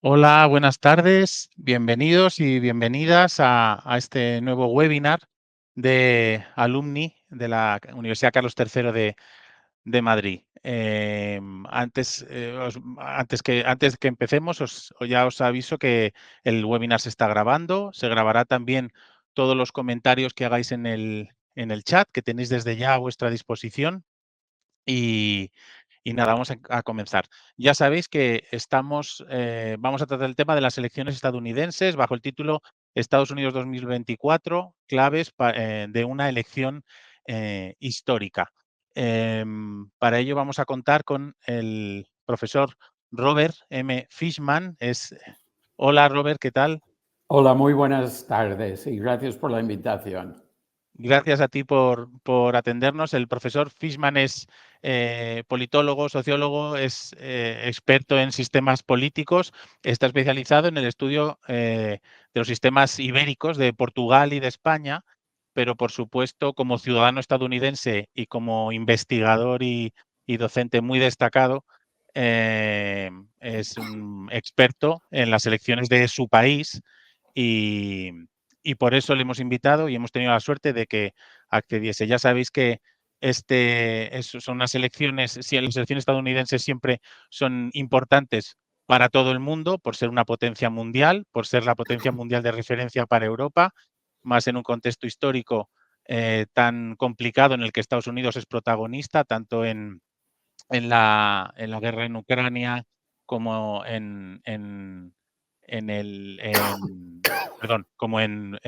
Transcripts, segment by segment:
Hola, buenas tardes. Bienvenidos y bienvenidas a este nuevo webinar de alumni de la Universidad Carlos III de Madrid. Antes que empecemos, ya os aviso que el webinar se está grabando. Se grabará también todos los comentarios que hagáis en el chat, que tenéis desde ya a vuestra disposición. Y nada, vamos a comenzar. Ya sabéis que vamos a tratar el tema de las elecciones estadounidenses bajo el título Estados Unidos 2024, claves de una elección histórica. Para ello vamos a contar con el profesor Robert M. Fishman. Hola Robert, ¿qué tal? Hola, muy buenas tardes y gracias por la invitación. Gracias a ti por atendernos. El profesor Fishman es politólogo, sociólogo, es experto en sistemas políticos, está especializado en el estudio de los sistemas ibéricos de Portugal y de España, pero por supuesto como ciudadano estadounidense y como investigador y docente muy destacado, es un experto en las elecciones de su país y por eso le hemos invitado y hemos tenido la suerte de que accediese. Ya sabéis que son unas elecciones, las elecciones estadounidenses siempre son importantes para todo el mundo, por ser una potencia mundial, por ser la potencia mundial de referencia para Europa, más en un contexto histórico tan complicado en el que Estados Unidos es protagonista, tanto en la guerra en Ucrania como como en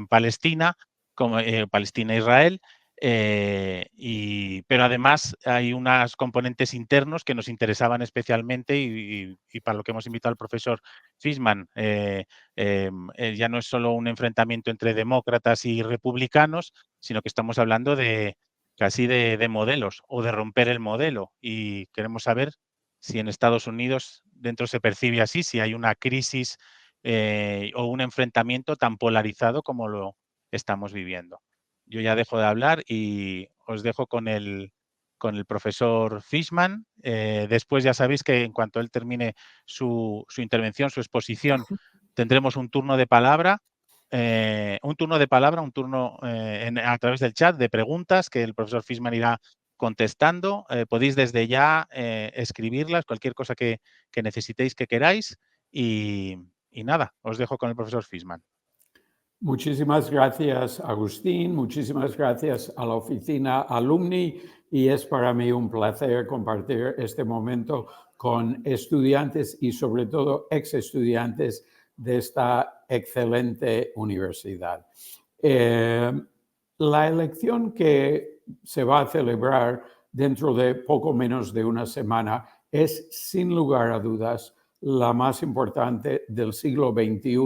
Palestina, como Palestina-Israel. Pero además hay unos componentes internos que nos interesaban especialmente y para lo que hemos invitado al profesor Fishman. Ya no es solo un enfrentamiento entre demócratas y republicanos, sino que estamos hablando casi de modelos o de romper el modelo, y queremos saber si en Estados Unidos dentro se percibe así, si hay una crisis o un enfrentamiento tan polarizado como lo estamos viviendo. Yo ya dejo de hablar y os dejo con el profesor Fishman. Después ya sabéis que en cuanto él termine su intervención, su exposición, tendremos un turno de palabra. A través del chat de preguntas que el profesor Fishman irá contestando. Podéis desde ya escribirlas, cualquier cosa que necesitéis, que queráis. Y nada, os dejo con el profesor Fishman. Muchísimas gracias, Agustín. Muchísimas gracias a la oficina Alumni y es para mí un placer compartir este momento con estudiantes y sobre todo ex estudiantes de esta excelente universidad. La elección que se va a celebrar dentro de poco menos de una semana es, sin lugar a dudas, la más importante del siglo XXI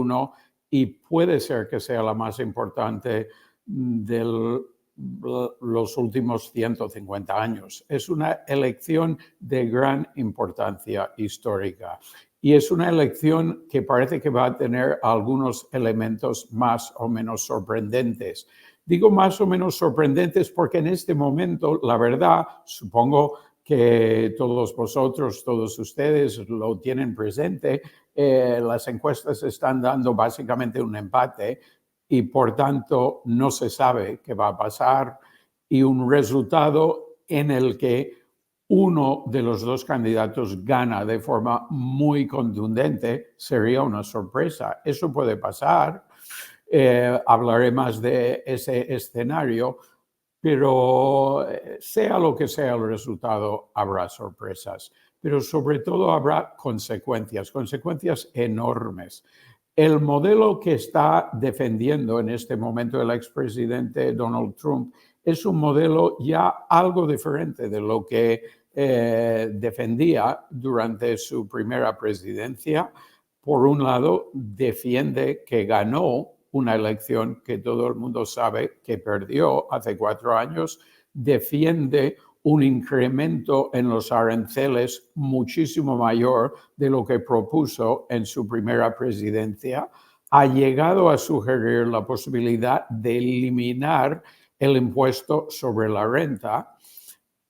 y puede ser que sea la más importante de los últimos 150 años. Es una elección de gran importancia histórica y es una elección que parece que va a tener algunos elementos más o menos sorprendentes. Digo más o menos sorprendentes porque en este momento, la verdad, supongo que todos vosotros, todos ustedes lo tienen presente, las encuestas están dando básicamente un empate y por tanto no se sabe qué va a pasar y un resultado en el que uno de los dos candidatos gana de forma muy contundente sería una sorpresa. Eso puede pasar. Hablaré más de ese escenario, pero sea lo que sea el resultado, habrá sorpresas, pero sobre todo habrá consecuencias enormes. El modelo que está defendiendo en este momento el expresidente Donald Trump es un modelo ya algo diferente de lo que defendía durante su primera presidencia. Por un lado, defiende que ganó una elección que todo el mundo sabe que perdió hace 4 años, defiende un incremento en los aranceles muchísimo mayor de lo que propuso en su primera presidencia, ha llegado a sugerir la posibilidad de eliminar el impuesto sobre la renta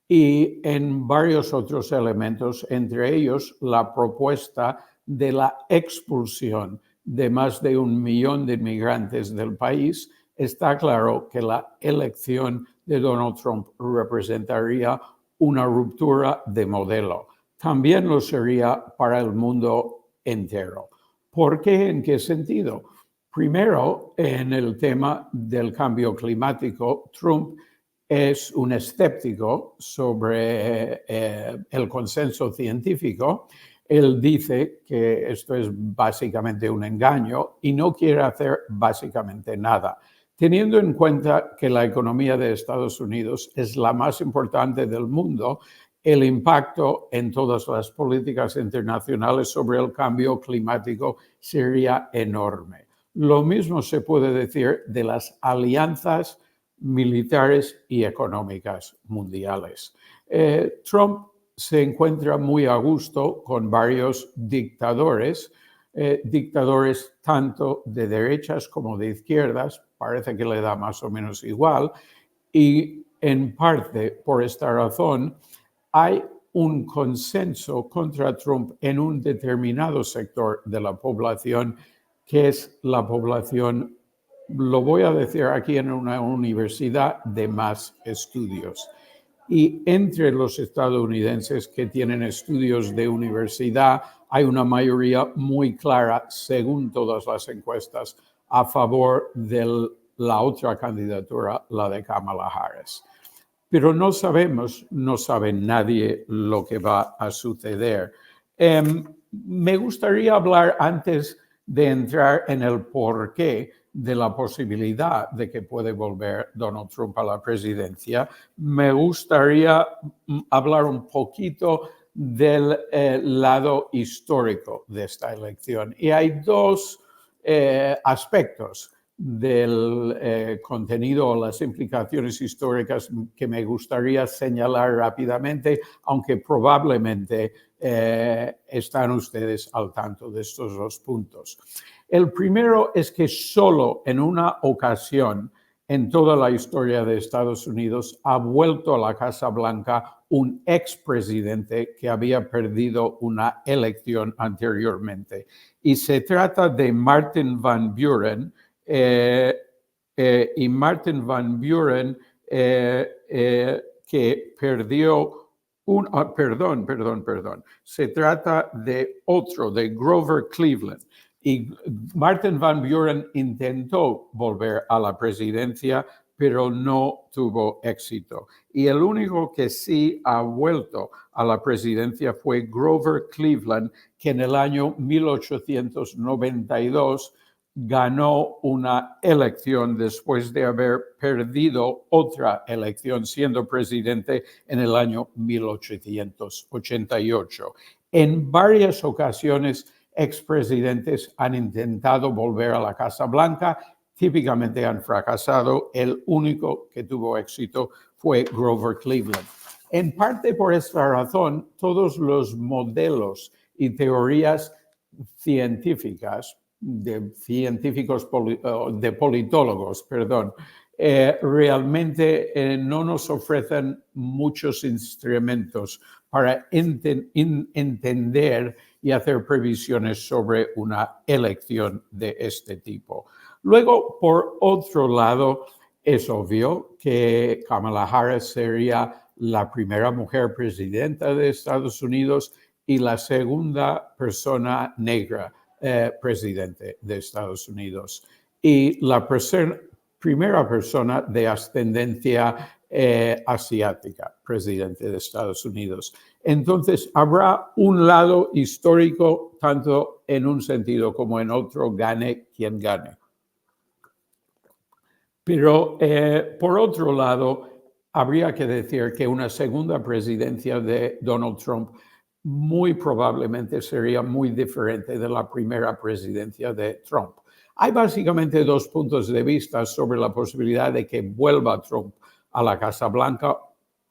y en varios otros elementos, entre ellos la propuesta de la expulsión de más de 1 millón de inmigrantes del país, está claro que la elección de Donald Trump representaría una ruptura de modelo. También lo sería para el mundo entero. ¿Por qué? ¿En qué sentido? Primero, en el tema del cambio climático, Trump es un escéptico sobre el consenso científico. Él dice que esto es básicamente un engaño y no quiere hacer básicamente nada. Teniendo en cuenta que la economía de Estados Unidos es la más importante del mundo, el impacto en todas las políticas internacionales sobre el cambio climático sería enorme. Lo mismo se puede decir de las alianzas militares y económicas mundiales. Trump se encuentra muy a gusto con varios dictadores, dictadores tanto de derechas como de izquierdas, parece que le da más o menos igual, y en parte por esta razón hay un consenso contra Trump en un determinado sector de la población, que es la población, lo voy a decir aquí, en una universidad de más estudios. Y entre los estadounidenses que tienen estudios de universidad, hay una mayoría muy clara, según todas las encuestas, a favor de la otra candidatura, la de Kamala Harris. Pero no sabemos, no sabe nadie lo que va a suceder. Me gustaría hablar, antes de entrar en el porqué de la posibilidad de que puede volver Donald Trump a la presidencia, me gustaría hablar un poquito del lado histórico de esta elección. Y hay dos aspectos del contenido o las implicaciones históricas que me gustaría señalar rápidamente, aunque probablemente están ustedes al tanto de estos dos puntos. El primero es que solo en una ocasión en toda la historia de Estados Unidos ha vuelto a la Casa Blanca un expresidente que había perdido una elección anteriormente. Y se trata de Martin Van Buren, y Martin Van Buren que perdió se trata de otro, de Grover Cleveland. Y Martin Van Buren intentó volver a la presidencia, pero no tuvo éxito. Y el único que sí ha vuelto a la presidencia fue Grover Cleveland, que en el año 1892 ganó una elección después de haber perdido otra elección siendo presidente en el año 1888. En varias ocasiones, expresidentes han intentado volver a la Casa Blanca, típicamente han fracasado. El único que tuvo éxito fue Grover Cleveland. En parte por esta razón, todos los modelos y teorías científicas de politólogos, realmente no nos ofrecen muchos instrumentos para entender y hacer previsiones sobre una elección de este tipo. Luego, por otro lado, es obvio que Kamala Harris sería la primera mujer presidenta de Estados Unidos y la segunda persona negra presidente de Estados Unidos. Y la primera persona de ascendencia asiática, presidente de Estados Unidos. Entonces, habrá un lado histórico, tanto en un sentido como en otro, gane quien gane. Pero, por otro lado, habría que decir que una segunda presidencia de Donald Trump muy probablemente sería muy diferente de la primera presidencia de Trump. Hay básicamente dos puntos de vista sobre la posibilidad de que vuelva Trump a la Casa Blanca.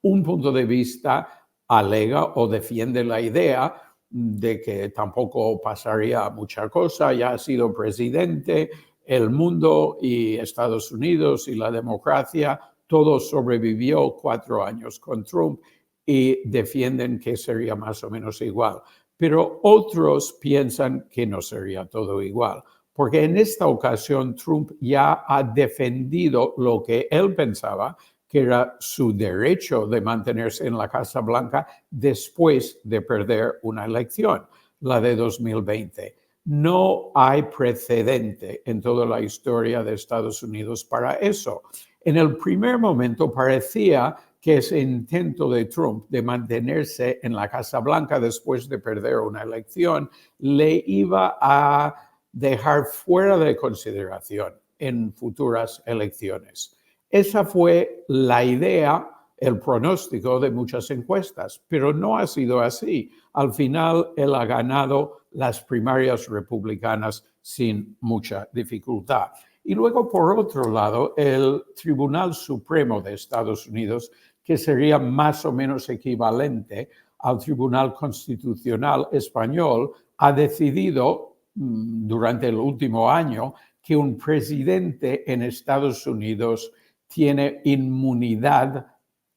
Un punto de vista alega o defiende la idea de que tampoco pasaría mucha cosa, ya ha sido presidente, el mundo y Estados Unidos y la democracia, todo sobrevivió 4 años con Trump y defienden que sería más o menos igual. pero otros piensan que no sería todo igual, porque en esta ocasión Trump ya ha defendido lo que él pensaba que era su derecho de mantenerse en la Casa Blanca después de perder una elección, la de 2020. No hay precedente en toda la historia de Estados Unidos para eso. En el primer momento parecía que ese intento de Trump de mantenerse en la Casa Blanca después de perder una elección le iba a dejar fuera de consideración en futuras elecciones. Esa fue la idea, el pronóstico de muchas encuestas, pero no ha sido así. Al final, él ha ganado las primarias republicanas sin mucha dificultad. Y luego, por otro lado, el Tribunal Supremo de Estados Unidos, que sería más o menos equivalente al Tribunal Constitucional español, ha decidido durante el último año que un presidente en Estados Unidos tiene inmunidad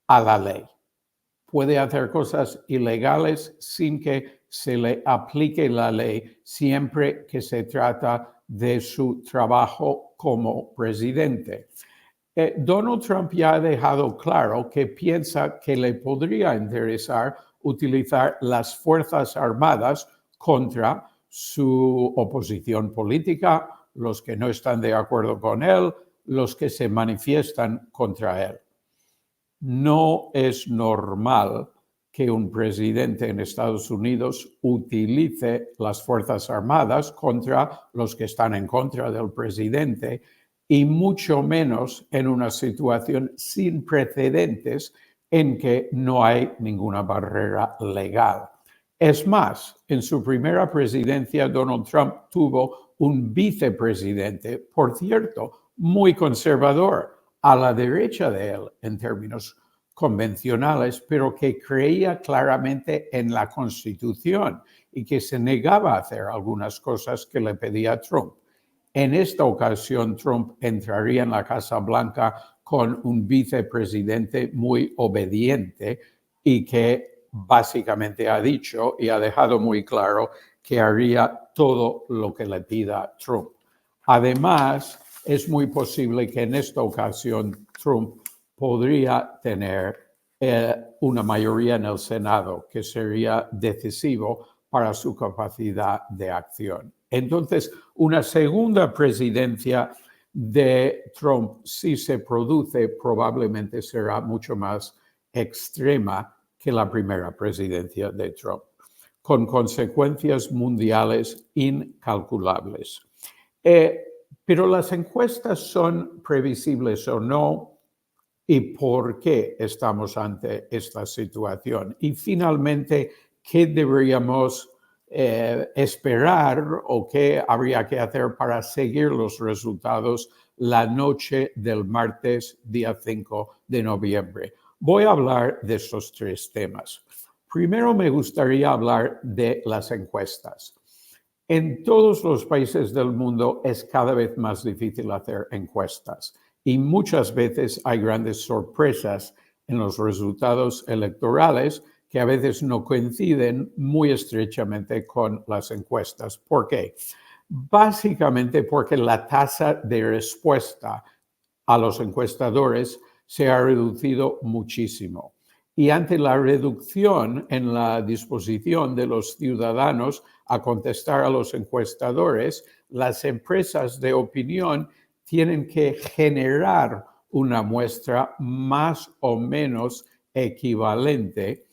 a la ley. Puede hacer cosas ilegales sin que se le aplique la ley, siempre que se trata de su trabajo como presidente. Donald Trump ya ha dejado claro que piensa que le podría interesar utilizar las Fuerzas Armadas contra su oposición política, los que no están de acuerdo con él, los que se manifiestan contra él. No es normal que un presidente en Estados Unidos utilice las Fuerzas Armadas contra los que están en contra del presidente, y mucho menos en una situación sin precedentes en que no hay ninguna barrera legal. Es más, en su primera presidencia, Donald Trump tuvo un vicepresidente, por cierto, muy conservador, a la derecha de él en términos convencionales, pero que creía claramente en la Constitución y que se negaba a hacer algunas cosas que le pedía Trump. En esta ocasión, Trump entraría en la Casa Blanca con un vicepresidente muy obediente y que básicamente ha dicho y ha dejado muy claro que haría todo lo que le pida Trump. Además, es muy posible que en esta ocasión Trump podría tener una mayoría en el Senado, que sería decisivo para su capacidad de acción. Entonces, una segunda presidencia de Trump, si se produce, probablemente será mucho más extrema que la primera presidencia de Trump, con consecuencias mundiales incalculables. Pero las encuestas son previsibles o no, y por qué estamos ante esta situación. Y finalmente, ¿qué deberíamos esperar o qué habría que hacer para seguir los resultados la noche del martes, día 5 de noviembre? Voy a hablar de esos tres temas. Primero me gustaría hablar de las encuestas. En todos los países del mundo es cada vez más difícil hacer encuestas y muchas veces hay grandes sorpresas en los resultados electorales que a veces no coinciden muy estrechamente con las encuestas. ¿Por qué? Básicamente porque la tasa de respuesta a los encuestadores se ha reducido muchísimo. Y ante la reducción en la disposición de los ciudadanos a contestar a los encuestadores, las empresas de opinión tienen que generar una muestra más o menos equivalente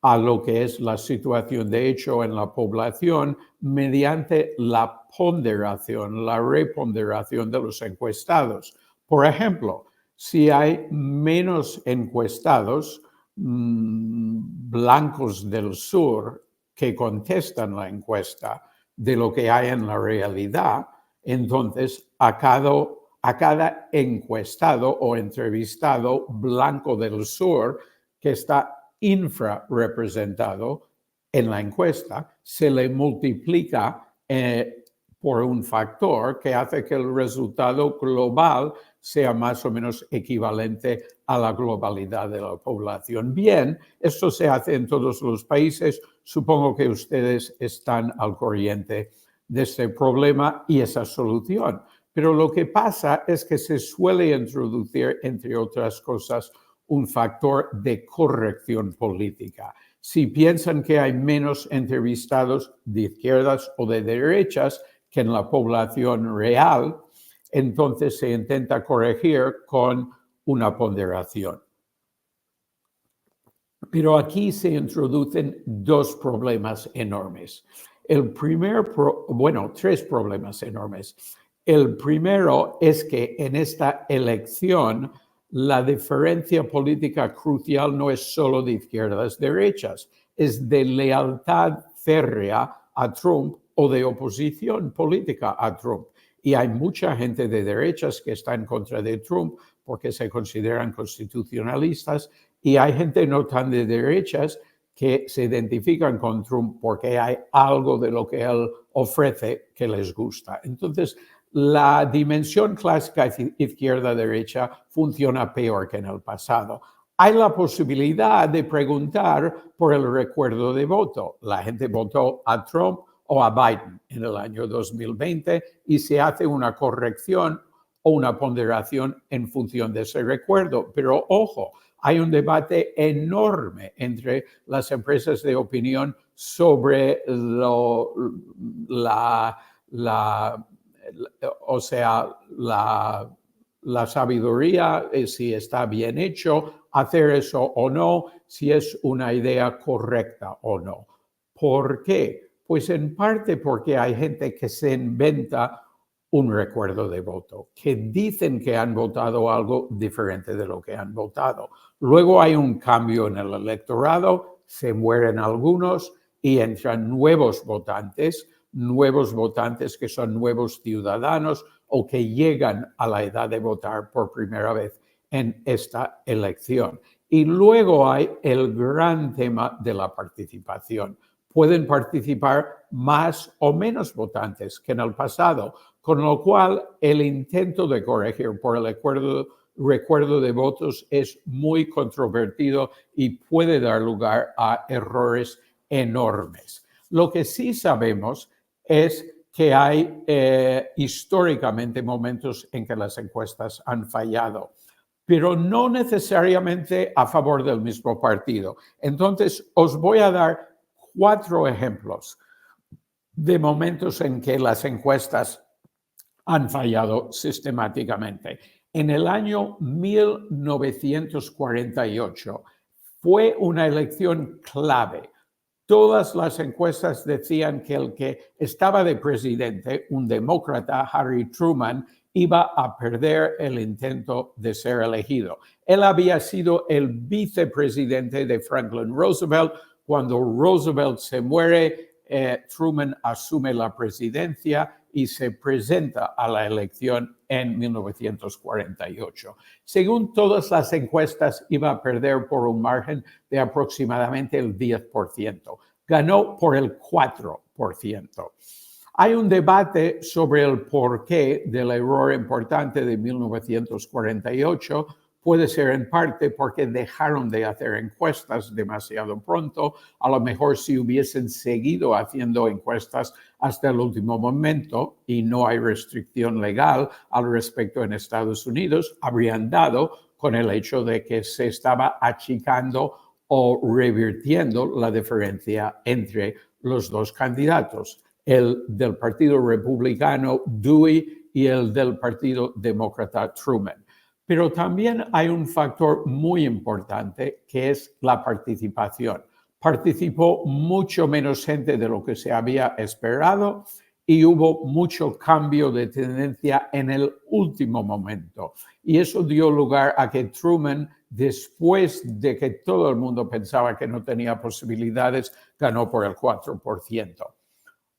a lo que es la situación de hecho en la población mediante la ponderación, la reponderación de los encuestados. Por ejemplo, si hay menos encuestados blancos del sur que contestan la encuesta de lo que hay en la realidad, entonces a cada encuestado o entrevistado blanco del sur que está infrarrepresentado en la encuesta, se le multiplica por un factor que hace que el resultado global sea más o menos equivalente a la globalidad de la población. Bien, esto se hace en todos los países, Supongo que ustedes están al corriente de este problema y esa solución. Pero lo que pasa es que se suele introducir, entre otras cosas, un factor de corrección política. Si piensan que hay menos entrevistados de izquierdas o de derechas que en la población real, entonces se intenta corregir con una ponderación. Pero aquí se introducen dos problemas enormes. Tres problemas enormes. El primero es que en esta elección la diferencia política crucial no es solo de izquierdas derechas, es de lealtad férrea a Trump o de oposición política a Trump. Y hay mucha gente de derechas que está en contra de Trump porque se consideran constitucionalistas, y hay gente no tan de derechas que se identifican con Trump porque hay algo de lo que él ofrece que les gusta. Entonces, la dimensión clásica izquierda-derecha funciona peor que en el pasado. Hay la posibilidad de preguntar por el recuerdo de voto. La gente votó a Trump o a Biden en el año 2020 y se hace una corrección o una ponderación en función de ese recuerdo. Pero ojo, hay un debate enorme entre las empresas de opinión sobre la sabiduría, si está bien hecho, hacer eso o no, si es una idea correcta o no. ¿Por qué? Pues en parte porque hay gente que se inventa un recuerdo de voto, que dicen que han votado algo diferente de lo que han votado. Luego hay un cambio en el electorado, se mueren algunos y entran nuevos votantes que son nuevos ciudadanos o que llegan a la edad de votar por primera vez en esta elección. Y luego hay el gran tema de la participación. Pueden participar más o menos votantes que en el pasado, con lo cual el intento de corregir por el recuerdo de votos es muy controvertido y puede dar lugar a errores enormes. Lo que sí sabemos es que hay históricamente momentos en que las encuestas han fallado, pero no necesariamente a favor del mismo partido. Entonces, os voy a dar 4 ejemplos de momentos en que las encuestas han fallado sistemáticamente. En el año 1948 fue una elección clave. Todas las encuestas decían que el que estaba de presidente, un demócrata, Harry Truman, iba a perder el intento de ser elegido. Él había sido el vicepresidente de Franklin Roosevelt. Cuando Roosevelt se muere, Truman asume la presidencia y se presenta a la elección en 1948. Según todas las encuestas, iba a perder por un margen de aproximadamente el 10%. Ganó por el 4%. Hay un debate sobre el porqué del error importante de 1948. Puede ser en parte porque dejaron de hacer encuestas demasiado pronto. A lo mejor si hubiesen seguido haciendo encuestas hasta el último momento y no hay restricción legal al respecto en Estados Unidos, habrían dado con el hecho de que se estaba achicando o revirtiendo la diferencia entre los dos candidatos, el del Partido Republicano Dewey y el del Partido Demócrata Truman. Pero también hay un factor muy importante que es la participación. Participó mucho menos gente de lo que se había esperado y hubo mucho cambio de tendencia en el último momento. Y eso dio lugar a que Truman, después de que todo el mundo pensaba que no tenía posibilidades, ganó por el 4%.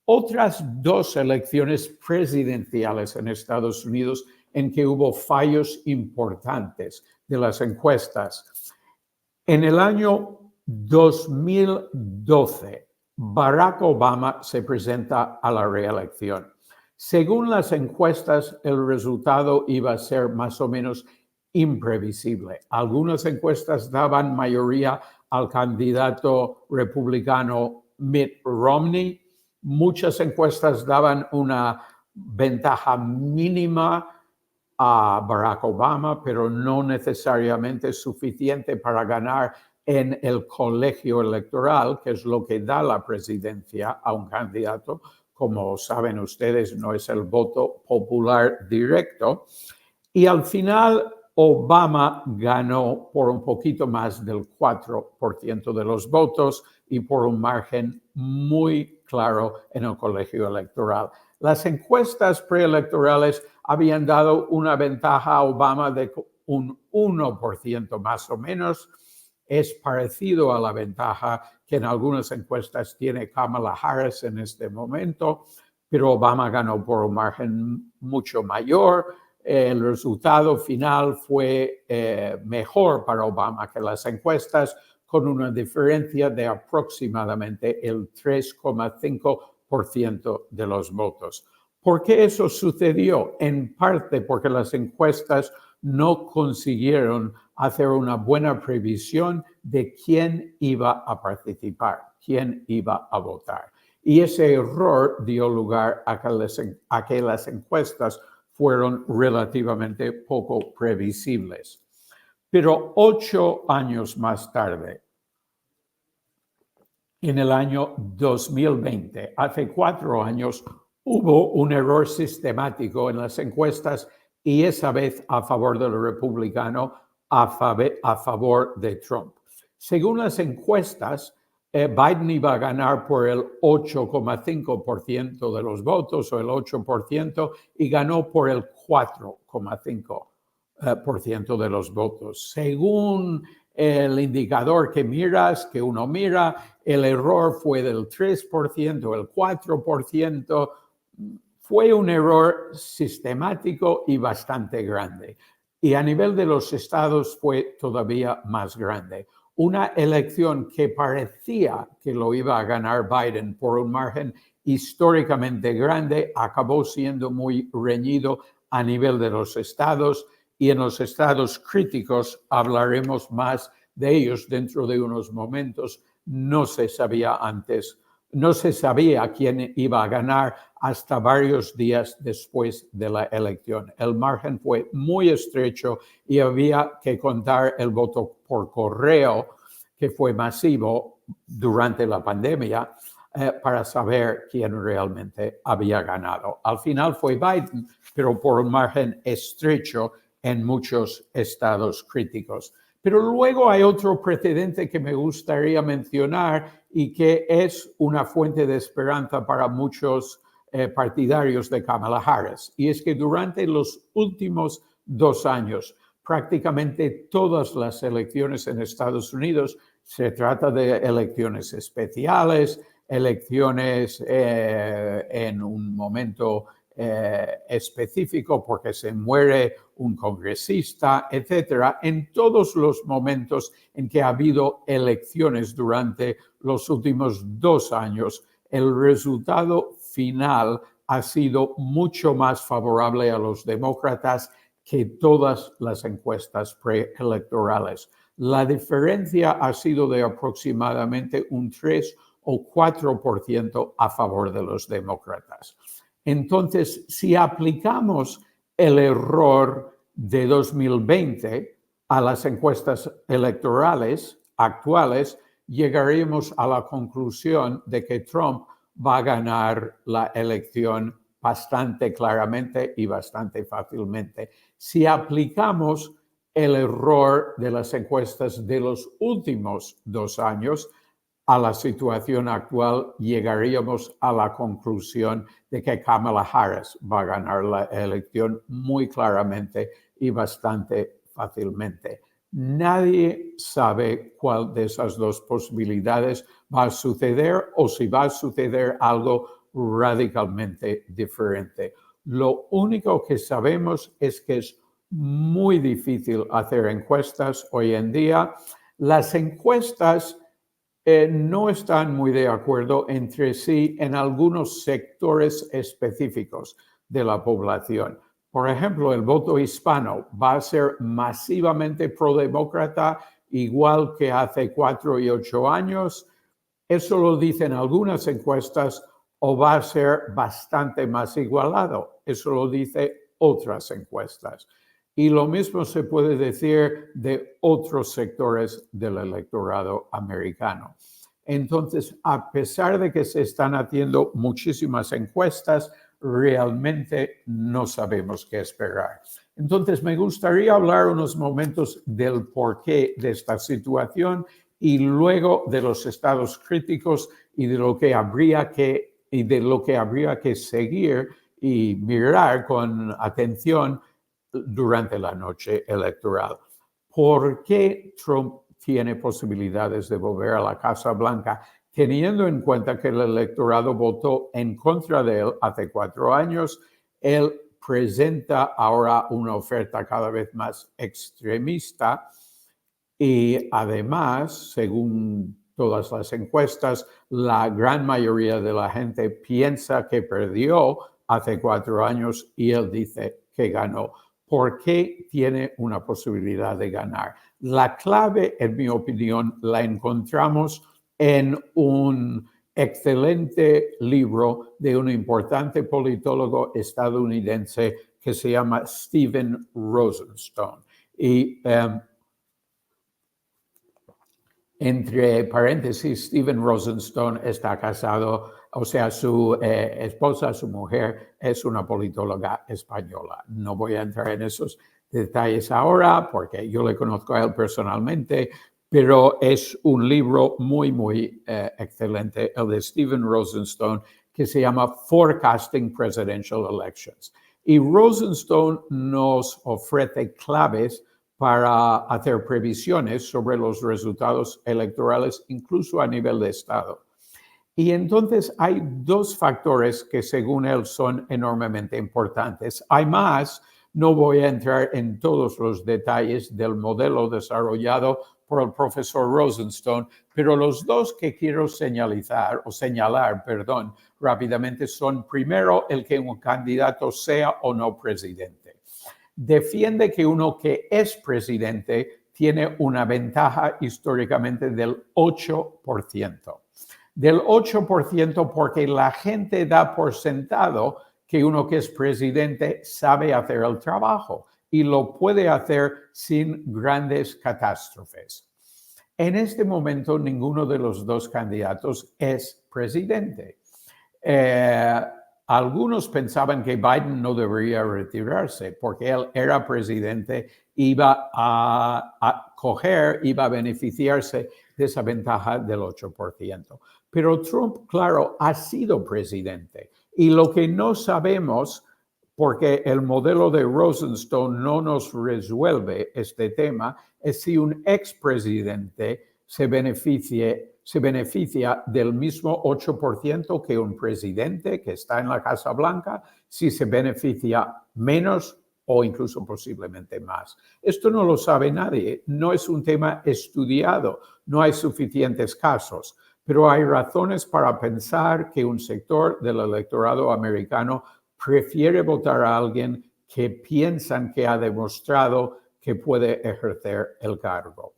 Otras 2 elecciones presidenciales en Estados Unidos en que hubo fallos importantes de las encuestas. En el año 2012, Barack Obama se presenta a la reelección. Según las encuestas, el resultado iba a ser más o menos imprevisible. Algunas encuestas daban mayoría al candidato republicano Mitt Romney. Muchas encuestas daban una ventaja mínima a Barack Obama, pero no necesariamente suficiente para ganar en el colegio electoral, que es lo que da la presidencia a un candidato. Como saben ustedes, no es el voto popular directo. Y al final, Obama ganó por un poquito más del 4% de los votos y por un margen muy claro en el colegio electoral. Las encuestas preelectorales habían dado una ventaja a Obama de un 1% más o menos. Es parecido a la ventaja que en algunas encuestas tiene Kamala Harris en este momento, pero Obama ganó por un margen mucho mayor. El resultado final fue mejor para Obama que las encuestas, con una diferencia de aproximadamente el 3,5% de los votos. ¿Por qué eso sucedió? En parte porque las encuestas no consiguieron hacer una buena previsión de quién iba a participar, quién iba a votar. Y ese error dio lugar a que las encuestas fueron relativamente poco previsibles. Pero 8 años más tarde, en el año 2020, hace 4 años, hubo un error sistemático en las encuestas y esa vez a favor del republicano, a favor de Trump. Según las encuestas, Biden iba a ganar por el 8,5% de los votos o el 8% y ganó por el 4,5% de los votos. Según el indicador que uno mira, el error fue del 3%, el 4%. Fue un error sistemático y bastante grande. Y a nivel de los estados fue todavía más grande. Una elección que parecía que lo iba a ganar Biden por un margen históricamente grande acabó siendo muy reñido a nivel de los estados, y en los estados críticos hablaremos más de ellos dentro de unos momentos. No se sabía quién iba a ganar hasta varios días después de la elección. El margen fue muy estrecho y había que contar el voto por correo, que fue masivo durante la pandemia, para saber quién realmente había ganado. Al final fue Biden, pero por un margen estrecho en muchos estados críticos. Pero luego hay otro precedente que me gustaría mencionar y que es una fuente de esperanza para muchos partidarios de Kamala Harris. Y es que durante los últimos 2 años, prácticamente todas las elecciones en Estados Unidos, se trata de elecciones especiales, elecciones en un momento específico porque se muere un congresista, etcétera. En todos los momentos en que ha habido elecciones durante los últimos 2 años, el resultado final ha sido mucho más favorable a los demócratas que todas las encuestas preelectorales. La diferencia ha sido de aproximadamente un 3 o 4% a favor de los demócratas. Entonces, si aplicamos el error de 2020 a las encuestas electorales actuales, llegaríamos a la conclusión de que Trump va a ganar la elección bastante claramente y bastante fácilmente. Si aplicamos el error de las encuestas de los últimos 2 años a la situación actual, llegaríamos a la conclusión de que Kamala Harris va a ganar la elección muy claramente y bastante fácilmente. Nadie sabe cuál de esas 2 posibilidades va a suceder o si va a suceder algo radicalmente diferente. Lo único que sabemos es que es muy difícil hacer encuestas hoy en día. Las encuestas no están muy de acuerdo entre sí en algunos sectores específicos de la población. Por ejemplo, el voto hispano va a ser masivamente prodemócrata, igual que hace 4 y 8 años, Eso lo dicen algunas encuestas, o va a ser bastante más igualado. Eso lo dice otras encuestas. Y lo mismo se puede decir de otros sectores del electorado americano. Entonces, a pesar de que se están haciendo muchísimas encuestas, realmente no sabemos qué esperar. Entonces, me gustaría hablar unos momentos del porqué de esta situación y luego de los estados críticos y de lo que habría que seguir y mirar con atención durante la noche electoral. ¿Por qué Trump tiene posibilidades de volver a la Casa Blanca, teniendo en cuenta que el electorado votó en contra de él hace 4 años? Él presenta ahora una oferta cada vez más extremista y además, según todas las encuestas, la gran mayoría de la gente piensa que perdió hace 4 años y él dice que ganó. ¿Por qué tiene una posibilidad de ganar? La clave, en mi opinión, la encontramos en un excelente libro de un importante politólogo estadounidense que se llama Steven Rosenstone. Y entre paréntesis, Steven Rosenstone está casado, o sea, su esposa, su mujer, es una politóloga española. No voy a entrar en esos detalles ahora porque yo le conozco a él personalmente, pero es un libro muy, muy excelente, el de Steven Rosenstone, que se llama Forecasting Presidential Elections. Y Rosenstone nos ofrece claves para hacer previsiones sobre los resultados electorales, incluso a nivel de Estado. Y entonces hay 2 factores que según él son enormemente importantes. Hay más, no voy a entrar en todos los detalles del modelo desarrollado por el profesor Rosenstone, pero los 2 que quiero señalar, rápidamente son, primero, el que un candidato sea o no presidente. Defiende que uno que es presidente tiene una ventaja históricamente del 8%. Del 8% porque la gente da por sentado que uno que es presidente sabe hacer el trabajo y lo puede hacer sin grandes catástrofes. En este momento, ninguno de los 2 candidatos es presidente. Algunos pensaban que Biden no debería retirarse porque él era presidente, iba a beneficiarse de esa ventaja del 8%. Pero Trump, claro, ha sido presidente. Y lo que no sabemos, porque el modelo de Rosenstone no nos resuelve este tema, es si un expresidente se beneficia del mismo 8% que un presidente que está en la Casa Blanca, si se beneficia menos o incluso posiblemente más. Esto no lo sabe nadie, no es un tema estudiado, no hay suficientes casos, pero hay razones para pensar que un sector del electorado americano prefiere votar a alguien que piensan que ha demostrado que puede ejercer el cargo.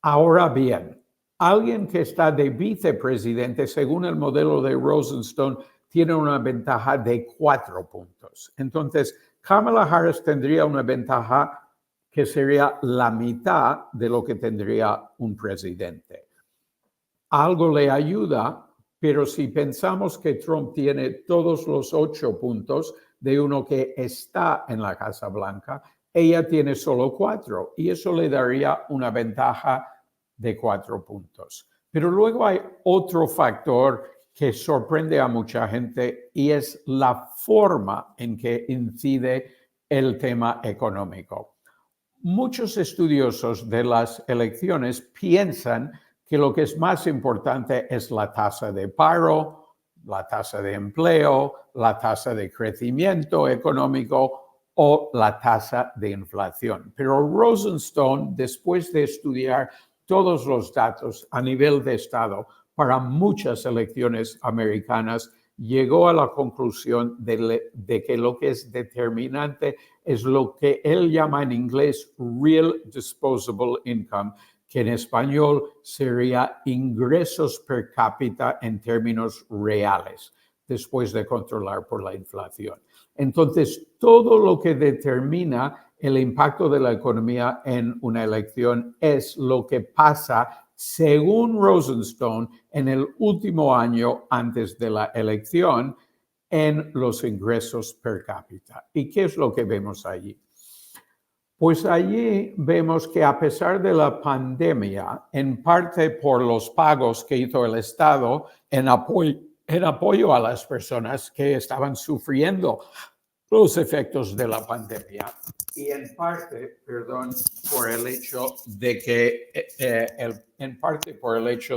Ahora bien, alguien que está de vicepresidente, según el modelo de Rosenstone, tiene una ventaja de 4 puntos. Entonces, Kamala Harris tendría una ventaja que sería la mitad de lo que tendría un presidente. Algo le ayuda, pero si pensamos que Trump tiene todos los 8 puntos de uno que está en la Casa Blanca, ella tiene solo 4 y eso le daría una ventaja de 4 puntos. Pero luego hay otro factor que sorprende a mucha gente y es la forma en que incide el tema económico. Muchos estudiosos de las elecciones piensan que lo que es más importante es la tasa de paro, la tasa de empleo, la tasa de crecimiento económico o la tasa de inflación. Pero Rosenstone, después de estudiar todos los datos a nivel de Estado para muchas elecciones americanas, llegó a la conclusión de que lo que es determinante es lo que él llama en inglés real disposable income, que en español sería ingresos per cápita en términos reales, después de controlar por la inflación. Entonces, todo lo que determina el impacto de la economía en una elección es lo que pasa, según Rosenstone, en el último año antes de la elección en los ingresos per cápita. ¿Y qué es lo que vemos allí? Pues allí vemos que a pesar de la pandemia, en parte por los pagos que hizo el Estado en apoyo a las personas que estaban sufriendo los efectos de la pandemia, y en parte, por el hecho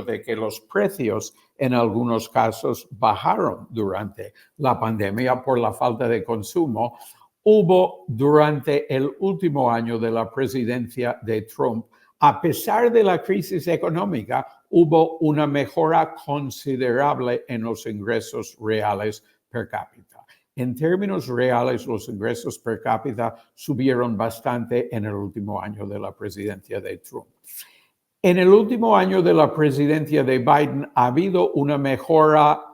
de que los precios en algunos casos bajaron durante la pandemia por la falta de consumo. Hubo durante el último año de la presidencia de Trump, a pesar de la crisis económica, hubo una mejora considerable en los ingresos reales per cápita. En términos reales, los ingresos per cápita subieron bastante en el último año de la presidencia de Trump. En el último año de la presidencia de Biden ha habido una mejora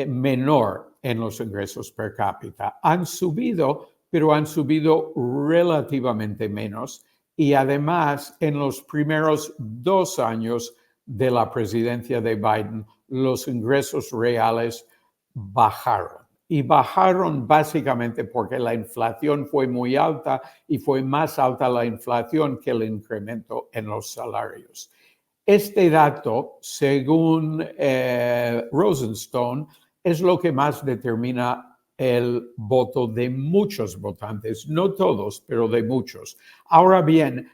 menor en los ingresos per cápita. Han subido, pero han subido relativamente menos. Y además, en los primeros 2 años de la presidencia de Biden, los ingresos reales bajaron. Y bajaron básicamente porque la inflación fue muy alta y fue más alta la inflación que el incremento en los salarios. Este dato, según Rosenstone, es lo que más determina el voto de muchos votantes, no todos, pero de muchos. Ahora bien,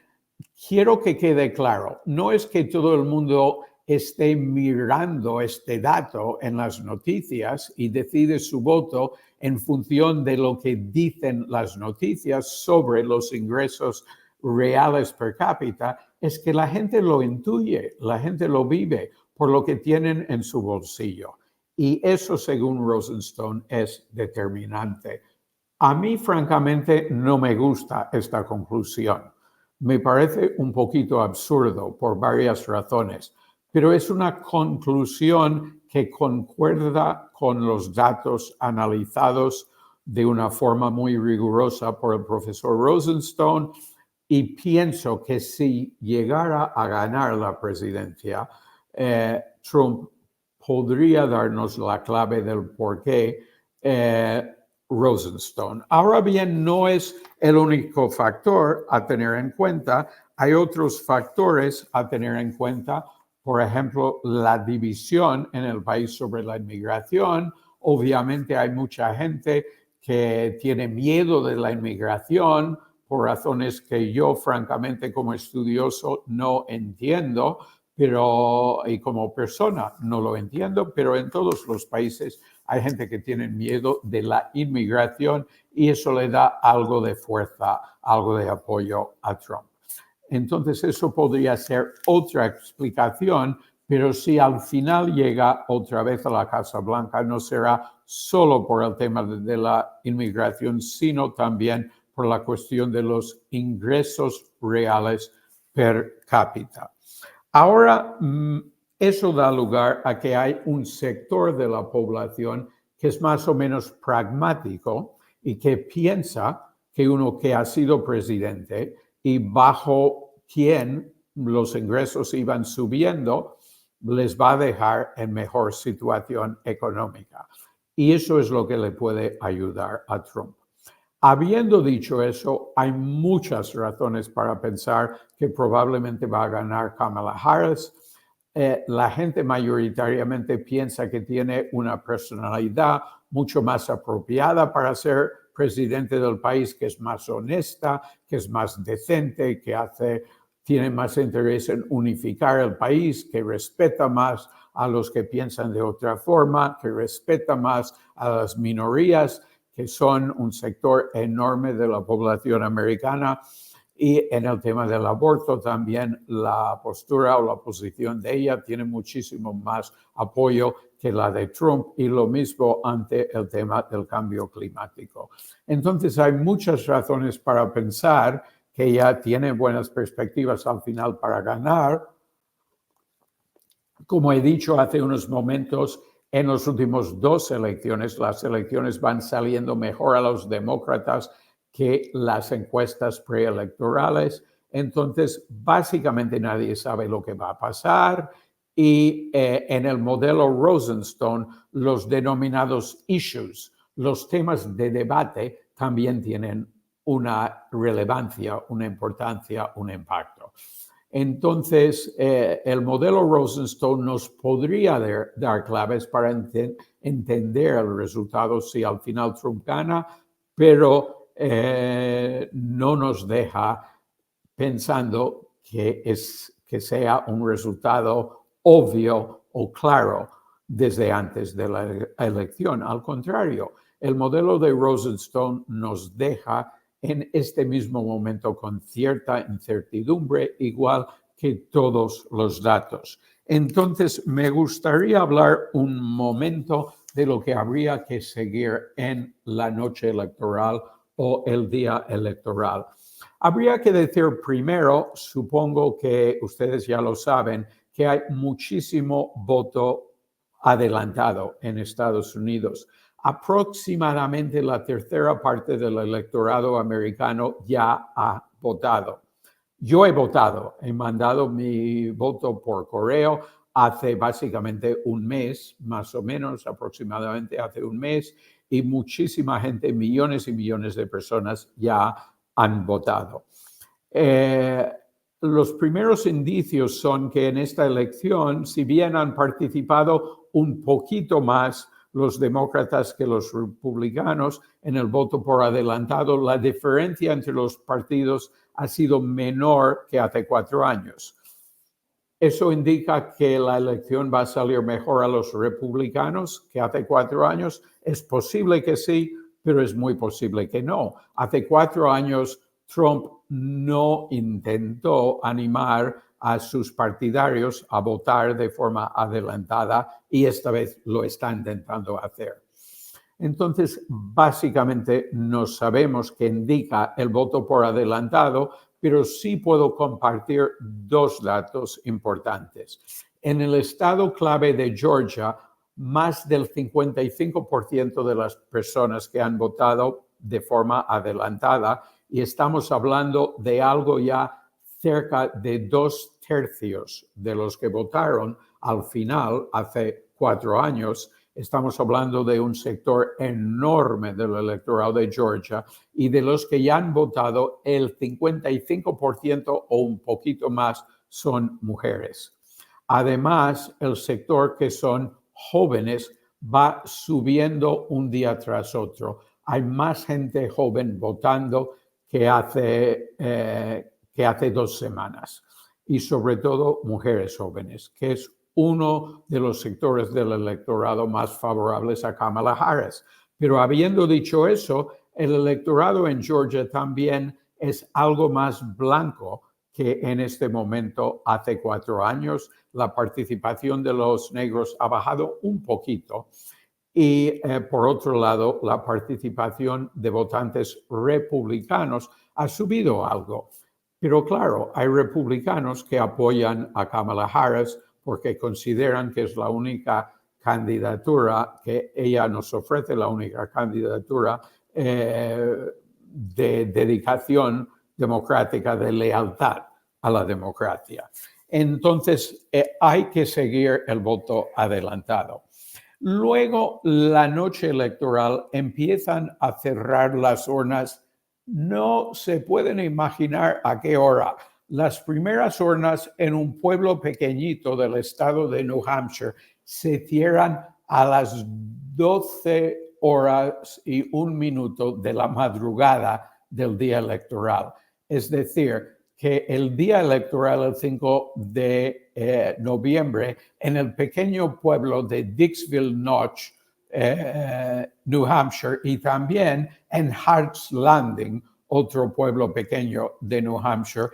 quiero que quede claro, no es que todo el mundo esté mirando este dato en las noticias y decide su voto en función de lo que dicen las noticias sobre los ingresos reales per cápita, es que la gente lo intuye, la gente lo vive por lo que tienen en su bolsillo. Y eso, según Rosenstone, es determinante. A mí, francamente, no me gusta esta conclusión. Me parece un poquito absurdo por varias razones, pero es una conclusión que concuerda con los datos analizados de una forma muy rigurosa por el profesor Rosenstone, y pienso que si llegara a ganar la presidencia, Trump podría darnos la clave del por qué Rosenstone. Ahora bien, no es el único factor a tener en cuenta. Hay otros factores a tener en cuenta. Por ejemplo, la división en el país sobre la inmigración. Obviamente hay mucha gente que tiene miedo de la inmigración por razones que yo, francamente, como estudioso, no entiendo, y como persona no lo entiendo, pero en todos los países hay gente que tiene miedo de la inmigración y eso le da algo de fuerza, algo de apoyo a Trump. Entonces, eso podría ser otra explicación, pero si al final llega otra vez a la Casa Blanca, no será solo por el tema de la inmigración, sino también por la cuestión de los ingresos reales per cápita. Ahora, eso da lugar a que hay un sector de la población que es más o menos pragmático y que piensa que uno que ha sido presidente y bajo quien los ingresos iban subiendo, les va a dejar en mejor situación económica. Y eso es lo que le puede ayudar a Trump. Habiendo dicho eso, hay muchas razones para pensar que probablemente va a ganar Kamala Harris. La gente mayoritariamente piensa que tiene una personalidad mucho más apropiada para ser presidente del país, que es más honesta, que es más decente, que tiene más interés en unificar el país, que respeta más a los que piensan de otra forma, que respeta más a las minorías, que son un sector enorme de la población americana. Y en el tema del aborto también la postura o la posición de ella tiene muchísimo más apoyo que la de Trump, y lo mismo ante el tema del cambio climático. Entonces hay muchas razones para pensar que ya tiene buenas perspectivas al final para ganar. Como he dicho hace unos momentos, en los últimos 2 elecciones, las elecciones van saliendo mejor a los demócratas que las encuestas preelectorales. Entonces, básicamente nadie sabe lo que va a pasar. Y en el modelo Rosenstone, los denominados issues, los temas de debate, también tienen una relevancia, una importancia, un impacto. Entonces, el modelo Rosenstone nos podría dar claves para entender el resultado si al final Trump gana, pero no nos deja pensando que sea un resultado obvio o claro desde antes de la elección. Al contrario, el modelo de Rosenstone nos deja en este mismo momento con cierta incertidumbre, igual que todos los datos. Entonces, me gustaría hablar un momento de lo que habría que seguir en la noche electoral o el día electoral. Habría que decir primero, supongo que ustedes ya lo saben, que hay muchísimo voto adelantado en Estados Unidos. Aproximadamente la tercera parte del electorado americano ya ha votado. Yo he votado, he mandado mi voto por correo hace básicamente un mes, más o menos, aproximadamente hace un mes, y muchísima gente, millones y millones de personas ya han votado. Los primeros indicios son que en esta elección, si bien han participado un poquito más los demócratas que los republicanos en el voto por adelantado, la diferencia entre los partidos ha sido menor que hace 4 años. ¿Eso indica que la elección va a salir mejor a los republicanos que hace 4 años? Es posible que sí, pero es muy posible que no. Hace 4 años Trump no intentó animar a sus partidarios a votar de forma adelantada y esta vez lo está intentando hacer. Entonces, básicamente no sabemos qué indica el voto por adelantado, pero sí puedo compartir 2 datos importantes. En el estado clave de Georgia, más del 55% de las personas que han votado de forma adelantada, y estamos hablando de algo ya cerca de 2/3 de los que votaron al final, hace 4 años, estamos hablando de un sector enorme del electorado de Georgia y de los que ya han votado, el 55% o un poquito más son mujeres. Además, el sector que son jóvenes va subiendo un día tras otro. Hay más gente joven votando que hace 2 semanas y sobre todo mujeres jóvenes, que es uno de los sectores del electorado más favorables a Kamala Harris. Pero habiendo dicho eso, el electorado en Georgia también es algo más blanco que en este momento hace 4 años. La participación de los negros ha bajado un poquito. Y por otro lado, la participación de votantes republicanos ha subido algo. Pero claro, hay republicanos que apoyan a Kamala Harris porque consideran que es la única candidatura que ella nos ofrece, la única candidatura de dedicación democrática, de lealtad a la democracia. Entonces, hay que seguir el voto adelantado. Luego, la noche electoral, empiezan a cerrar las urnas. No se pueden imaginar a qué hora. Las primeras urnas en un pueblo pequeñito del estado de New Hampshire se cierran a las 12:01 de la madrugada del día electoral. Es decir, que el día electoral, el 5 de noviembre, en el pequeño pueblo de Dixville Notch, New Hampshire, y también en Hart's Landing, otro pueblo pequeño de New Hampshire,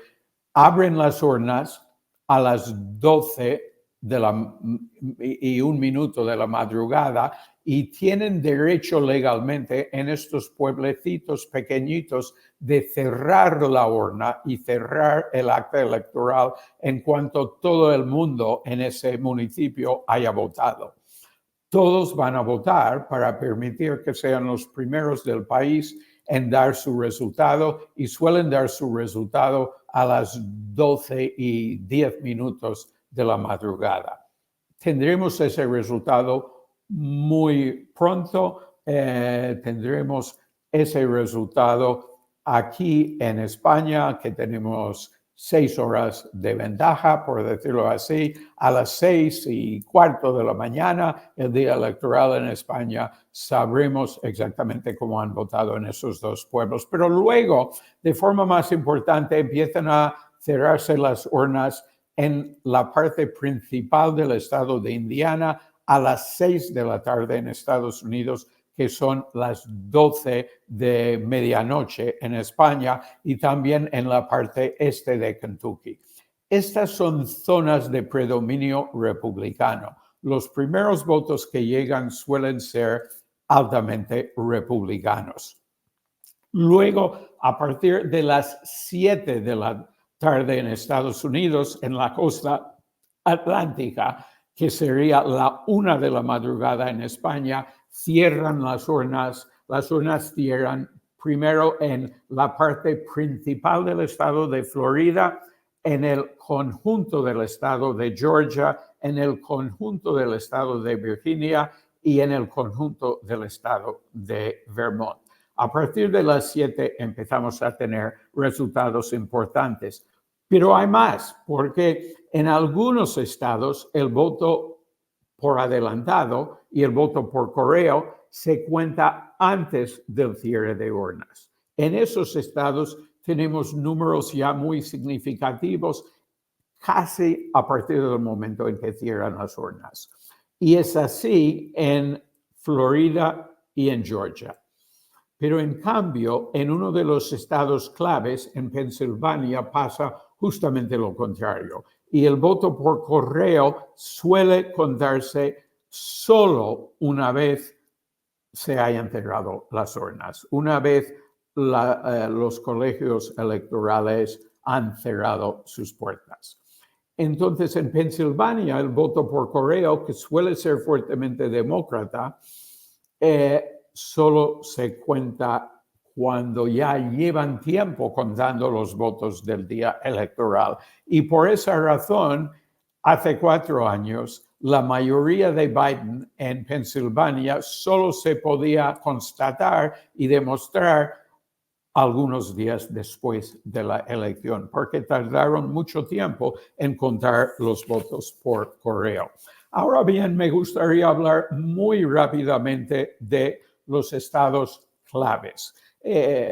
abren las urnas a las 12 y 1 minuto de la madrugada, y tienen derecho legalmente en estos pueblecitos pequeñitos de cerrar la urna y cerrar el acta electoral en cuanto todo el mundo en ese municipio haya votado. Todos van a votar para permitir que sean los primeros del país en dar su resultado, y suelen dar su resultado a las 12:10 de la madrugada. Tendremos ese resultado muy pronto. Tendremos ese resultado aquí en España, que tenemos 6 horas de ventaja, por decirlo así. A las 6:15 de la mañana, el día electoral en España, sabremos exactamente cómo han votado en esos 2 pueblos. Pero luego, de forma más importante, empiezan a cerrarse las urnas en la parte principal del estado de Indiana a las 6 de la tarde en Estados Unidos, que son las 12 de medianoche en España, y también en la parte este de Kentucky. Estas son zonas de predominio republicano. Los primeros votos que llegan suelen ser altamente republicanos. Luego, a partir de las 7 de la tarde en Estados Unidos, en la costa atlántica, que sería la 1 de la madrugada en España, cierran las urnas. Las urnas cierran primero en la parte principal del estado de Florida, en el conjunto del estado de Georgia, en el conjunto del estado de Virginia y en el conjunto del estado de Vermont. A partir de las 7 empezamos a tener resultados importantes. Pero hay más, porque en algunos estados el voto por adelantado y el voto por correo se cuenta antes del cierre de urnas. En esos estados tenemos números ya muy significativos casi a partir del momento en que cierran las urnas. Y es así en Florida y en Georgia. Pero en cambio, en uno de los estados claves, en Pensilvania, pasa justamente lo contrario. Y el voto por correo suele contarse solo una vez se hayan cerrado las urnas, una vez los colegios electorales han cerrado sus puertas. Entonces, en Pensilvania, el voto por correo, que suele ser fuertemente demócrata, solo se cuenta cuando ya llevan tiempo contando los votos del día electoral. Y por esa razón, hace 4 años, la mayoría de Biden en Pensilvania solo se podía constatar y demostrar algunos días después de la elección, porque tardaron mucho tiempo en contar los votos por correo. Ahora bien, me gustaría hablar muy rápidamente de los estados claves.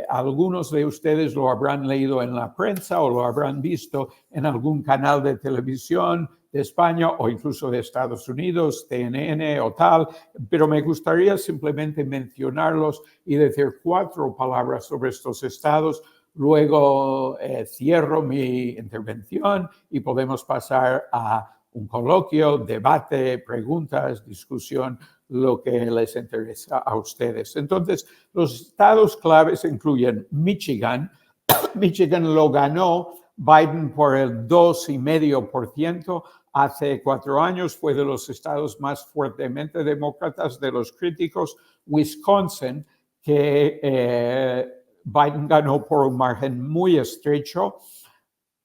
Algunos de ustedes lo habrán leído en la prensa o lo habrán visto en algún canal de televisión de España o incluso de Estados Unidos, CNN o tal, pero me gustaría simplemente mencionarlos y decir 4 palabras sobre estos estados. Luego cierro mi intervención y podemos pasar a un coloquio, debate, preguntas, discusión, lo que les interesa a ustedes. Entonces, los estados claves incluyen Michigan. Michigan lo ganó Biden por el 2,5%. Hace 4 años fue de los estados más fuertemente demócratas de los críticos. Wisconsin, que Biden ganó por un margen muy estrecho.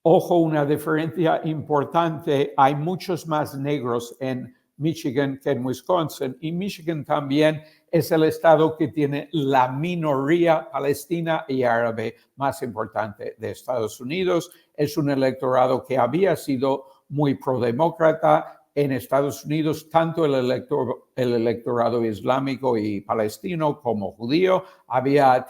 Ojo, una diferencia importante, hay muchos más negros en Michigan que en Wisconsin, y Michigan también es el estado que tiene la minoría palestina y árabe más importante de Estados Unidos. Es un electorado que había sido muy prodemócrata en Estados Unidos, tanto el electorado islámico y palestino como judío había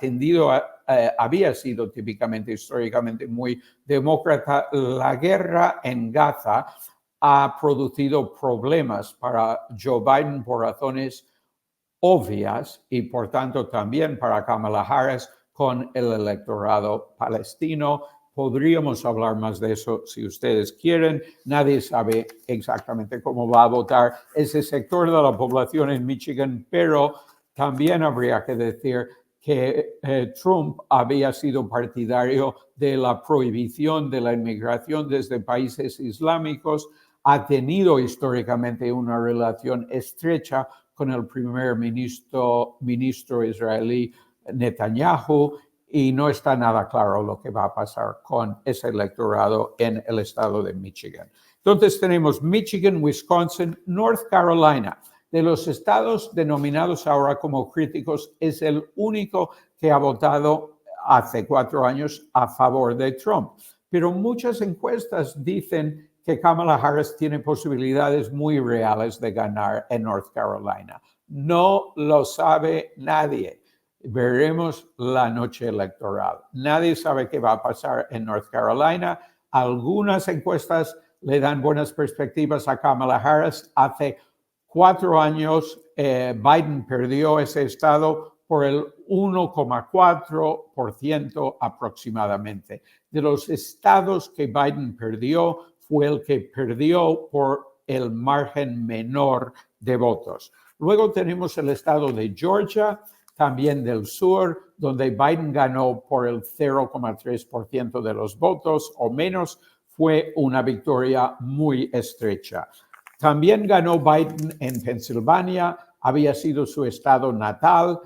sido típicamente, históricamente muy demócrata. La guerra en Gaza ha producido problemas para Joe Biden por razones obvias y por tanto también para Kamala Harris con el electorado palestino, Podríamos hablar más de eso si ustedes quieren. Nadie sabe exactamente cómo va a votar ese sector de la población en Michigan, pero también habría que decir que Trump había sido partidario de la prohibición de la inmigración desde países islámicos, ha tenido históricamente una relación estrecha con el primer ministro israelí Netanyahu, y no está nada claro lo que va a pasar con ese electorado en el estado de Michigan. Entonces tenemos Michigan, Wisconsin, North Carolina. De los estados denominados ahora como críticos, es el único que ha votado hace 4 años a favor de Trump. Pero muchas encuestas dicen que Kamala Harris tiene posibilidades muy reales de ganar en North Carolina. No lo sabe nadie. Veremos la noche electoral. Nadie sabe qué va a pasar en North Carolina. Algunas encuestas le dan buenas perspectivas a Kamala Harris. Hace 4 años Biden perdió ese estado por el 1,4% aproximadamente. De los estados que Biden perdió, fue el que perdió por el margen menor de votos. Luego tenemos el estado de Georgia, también del sur, donde Biden ganó por el 0,3% de los votos o menos. Fue una victoria muy estrecha. También ganó Biden en Pensilvania, había sido su estado natal,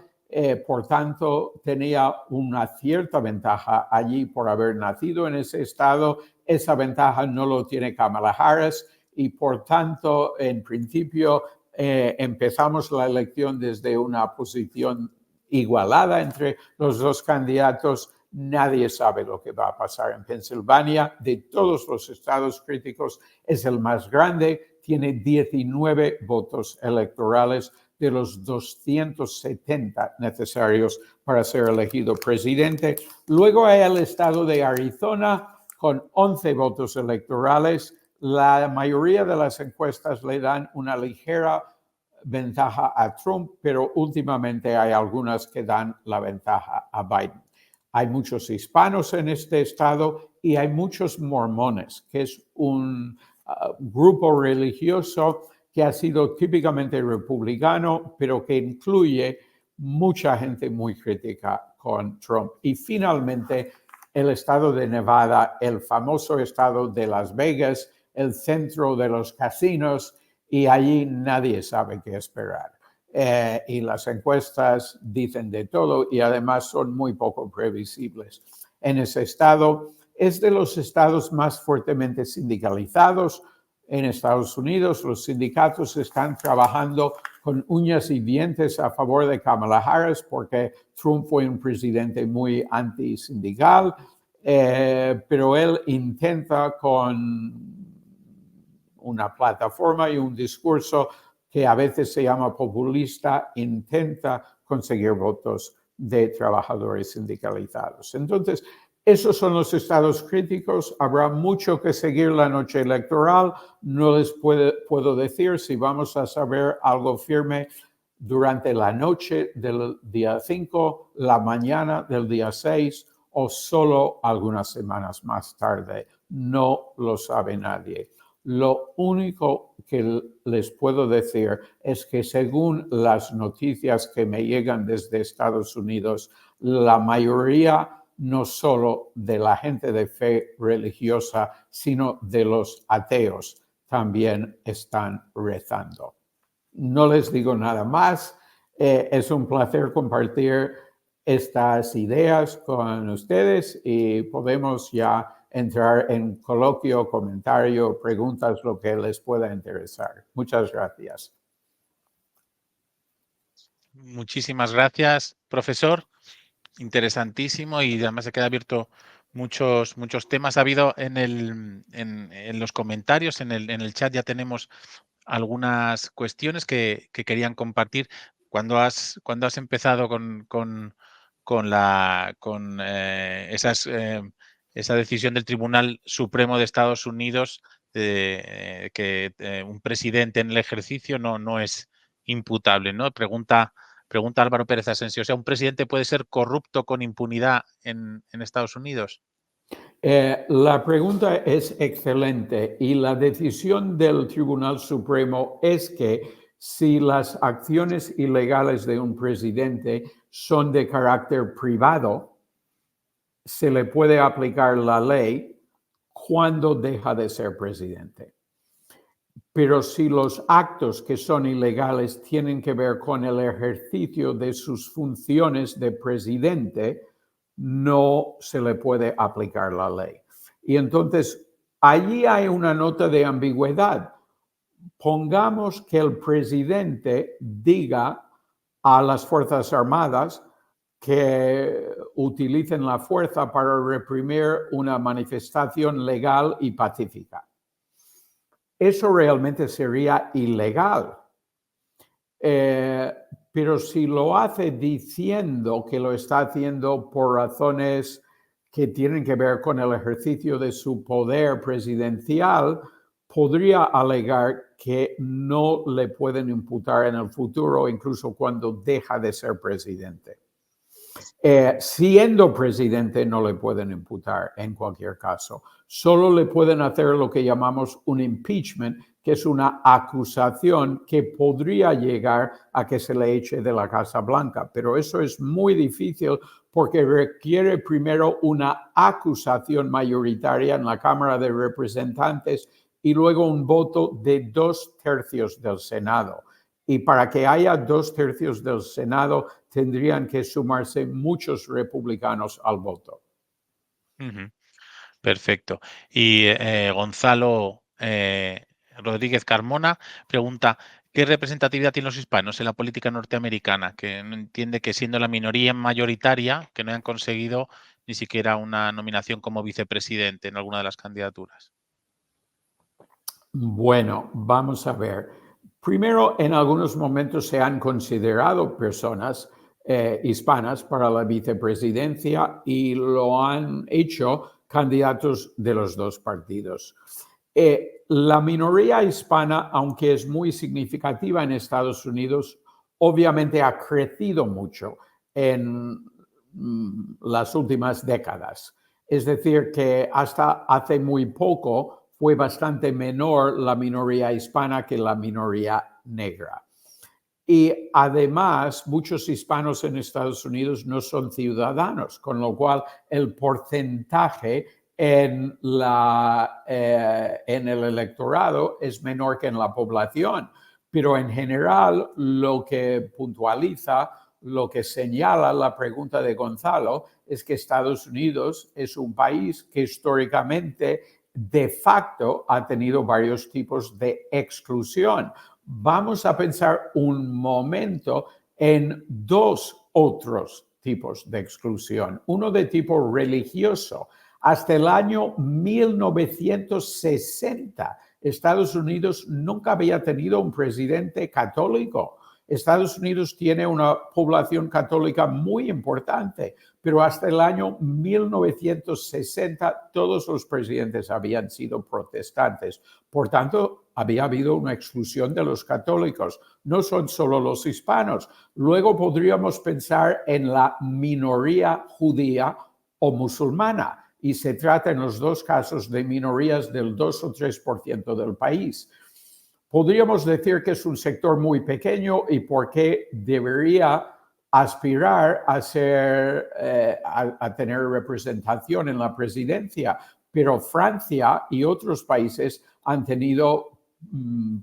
por tanto tenía una cierta ventaja allí por haber nacido en ese estado. Esa ventaja no lo tiene Kamala Harris y por tanto, en principio, empezamos la elección desde una posición igualada entre los dos candidatos. Nadie sabe lo que va a pasar en Pensilvania. De todos los estados críticos, es el más grande. Tiene 19 votos electorales de los 270 necesarios para ser elegido presidente. Luego hay el estado de Arizona con 11 votos electorales. La mayoría de las encuestas le dan una ligera ventaja a Trump, pero últimamente hay algunas que dan la ventaja a Biden. Hay muchos hispanos en este estado y hay muchos mormones, que es un grupo religioso que ha sido típicamente republicano, pero que incluye mucha gente muy crítica con Trump. Y finalmente, el estado de Nevada, el famoso estado de Las Vegas, el centro de los casinos, y allí nadie sabe qué esperar. Y las encuestas dicen de todo y además son muy poco previsibles. En ese estado es de los estados más fuertemente sindicalizados en Estados Unidos. Los sindicatos están trabajando con uñas y dientes a favor de Kamala Harris porque Trump fue un presidente muy antisindical, pero él intenta con una plataforma y un discurso que a veces se llama populista, intenta conseguir votos de trabajadores sindicalizados. Entonces, esos son los estados críticos. Habrá mucho que seguir la noche electoral. No les puedo decir si vamos a saber algo firme durante la noche del día 5, la mañana del día 6 o solo algunas semanas más tarde. No lo sabe nadie. Lo único que les puedo decir es que según las noticias que me llegan desde Estados Unidos, la mayoría, no solo de la gente de fe religiosa, sino de los ateos, también están rezando. No les digo nada más. Es un placer compartir estas ideas con ustedes y podemos ya entrar en coloquio, comentario, preguntas, lo que les pueda interesar. Muchas gracias. Muchísimas gracias, profesor. Interesantísimo y además se queda abierto muchos temas. Ha habido en los comentarios, en el chat ya tenemos algunas cuestiones que querían compartir. Cuando has empezado con esa decisión del Tribunal Supremo de Estados Unidos de que un presidente en el ejercicio no es imputable, ¿no? Pregunta Álvaro Pérez Asensio. O sea, ¿un presidente puede ser corrupto con impunidad en Estados Unidos? La pregunta es excelente y la decisión del Tribunal Supremo es que si las acciones ilegales de un presidente son de carácter privado, se le puede aplicar la ley cuando deja de ser presidente. Pero si los actos que son ilegales tienen que ver con el ejercicio de sus funciones de presidente, no se le puede aplicar la ley. Y entonces, allí hay una nota de ambigüedad. Pongamos que el presidente diga a las Fuerzas Armadas que utilicen la fuerza para reprimir una manifestación legal y pacífica. Eso realmente sería ilegal. Pero si lo hace diciendo que lo está haciendo por razones que tienen que ver con el ejercicio de su poder presidencial, podría alegar que no le pueden imputar en el futuro, incluso cuando deja de ser presidente. Siendo presidente no le pueden imputar en cualquier caso. Solo le pueden hacer lo que llamamos un impeachment, que es una acusación que podría llegar a que se le eche de la Casa Blanca. Pero eso es muy difícil porque requiere primero una acusación mayoritaria en la Cámara de Representantes y luego un voto de 2/3 del Senado. Y para que haya 2/3 del Senado, tendrían que sumarse muchos republicanos al voto. Perfecto. Y Gonzalo Rodríguez Carmona pregunta, ¿qué representatividad tienen los hispanos en la política norteamericana? Que no entiende que siendo la minoría mayoritaria, que no han conseguido ni siquiera una nominación como vicepresidente en alguna de las candidaturas. Bueno, vamos a ver. Primero, en algunos momentos se han considerado personas hispanas para la vicepresidencia y lo han hecho candidatos de los dos partidos. La minoría hispana, aunque es muy significativa en Estados Unidos, obviamente ha crecido mucho en las últimas décadas. Es decir, que hasta hace muy poco fue bastante menor la minoría hispana que la minoría negra. Y además, muchos hispanos en Estados Unidos no son ciudadanos, con lo cual el porcentaje en el electorado es menor que en la población. Pero en general, lo que puntualiza, lo que señala la pregunta de Gonzalo, es que Estados Unidos es un país que históricamente, de facto, ha tenido varios tipos de exclusión. Vamos a pensar un momento en dos otros tipos de exclusión. Uno de tipo religioso. Hasta el año 1960, Estados Unidos nunca había tenido un presidente católico. Estados Unidos tiene una población católica muy importante, pero hasta el año 1960 todos los presidentes habían sido protestantes. Por tanto, había habido una exclusión de los católicos. No son solo los hispanos. Luego podríamos pensar en la minoría judía o musulmana, y se trata en los dos casos de minorías del 2 o 3% del país. Podríamos decir que es un sector muy pequeño y por qué debería aspirar a tener representación en la presidencia, pero Francia y otros países han tenido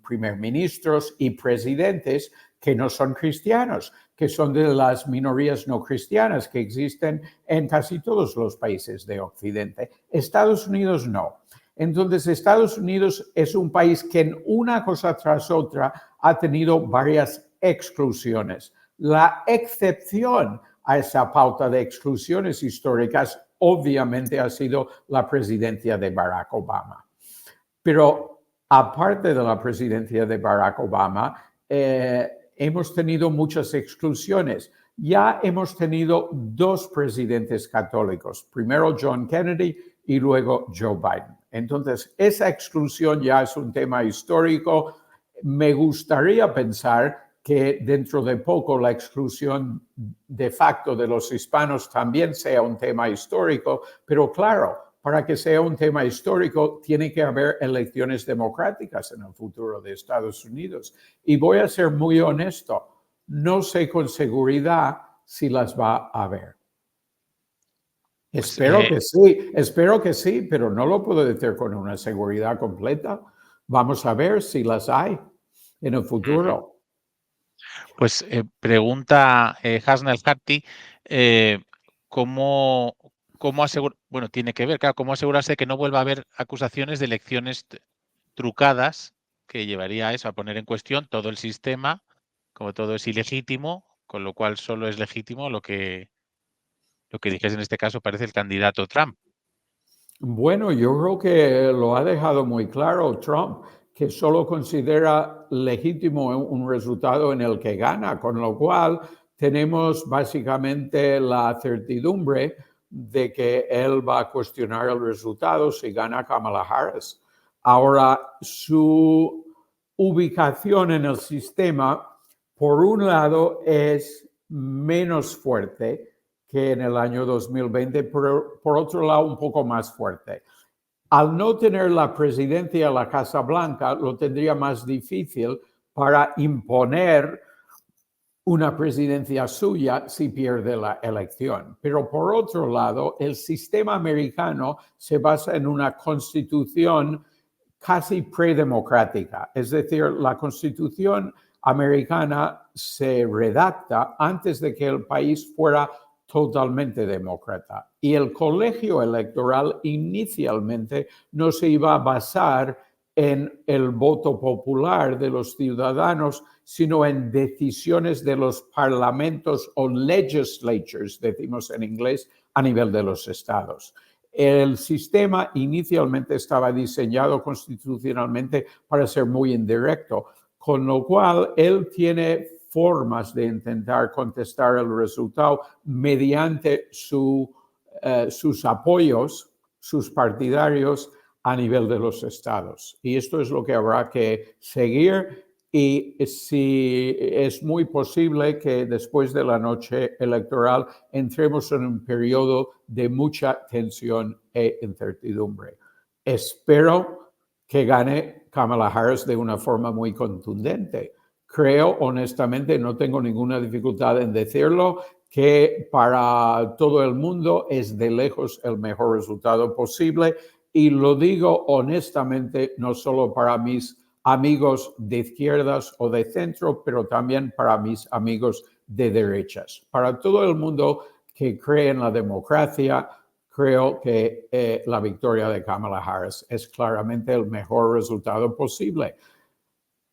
primer ministros y presidentes que no son cristianos, que son de las minorías no cristianas que existen en casi todos los países de Occidente. Estados Unidos no. Entonces, Estados Unidos es un país que en una cosa tras otra ha tenido varias exclusiones. La excepción a esa pauta de exclusiones históricas obviamente ha sido la presidencia de Barack Obama. Pero aparte de la presidencia de Barack Obama, hemos tenido muchas exclusiones. Ya hemos tenido dos presidentes católicos, primero John Kennedy y luego Joe Biden. Entonces, esa exclusión ya es un tema histórico. Me gustaría pensar que dentro de poco la exclusión de facto de los hispanos también sea un tema histórico, pero claro, para que sea un tema histórico, tiene que haber elecciones democráticas en el futuro de Estados Unidos. Y voy a ser muy honesto, no sé con seguridad si las va a haber. Pues, Espero que sí, pero no lo puedo decir con una seguridad completa. Vamos a ver si las hay en el futuro. Pues pregunta Hasnal Harty, ¿cómo asegurar, bueno, tiene que ver, claro, cómo asegurarse de que no vuelva a haber acusaciones de elecciones trucadas, que llevaría a eso, a poner en cuestión todo el sistema, como todo es ilegítimo, con lo cual solo es legítimo lo que dijese en este caso parece el candidato Trump? Bueno, yo creo que lo ha dejado muy claro Trump, que solo considera legítimo un resultado en el que gana, con lo cual tenemos básicamente la certidumbre de que él va a cuestionar el resultado si gana Kamala Harris. Ahora, su ubicación en el sistema, por un lado, es menos fuerte que en el año 2020, pero por otro lado un poco más fuerte. Al no tener la presidencia de la Casa Blanca, lo tendría más difícil para imponer una presidencia suya si pierde la elección. Pero por otro lado, el sistema americano se basa en una constitución casi predemocrática. Es decir, la constitución americana se redacta antes de que el país fuera totalmente demócrata. Y el colegio electoral inicialmente no se iba a basar en el voto popular de los ciudadanos, sino en decisiones de los parlamentos o legislatures, decimos en inglés, a nivel de los estados. El sistema inicialmente estaba diseñado constitucionalmente para ser muy indirecto, con lo cual él tiene formas de intentar contestar el resultado mediante sus apoyos, sus partidarios a nivel de los estados. Y esto es lo que habrá que seguir. Y si es muy posible que después de la noche electoral entremos en un periodo de mucha tensión e incertidumbre. Espero que gane Kamala Harris de una forma muy contundente. Creo, honestamente, no tengo ninguna dificultad en decirlo, que para todo el mundo es de lejos el mejor resultado posible. Y lo digo honestamente, no solo para mis amigos de izquierdas o de centro, pero también para mis amigos de derechas. Para todo el mundo que cree en la democracia, creo que la victoria de Kamala Harris es claramente el mejor resultado posible.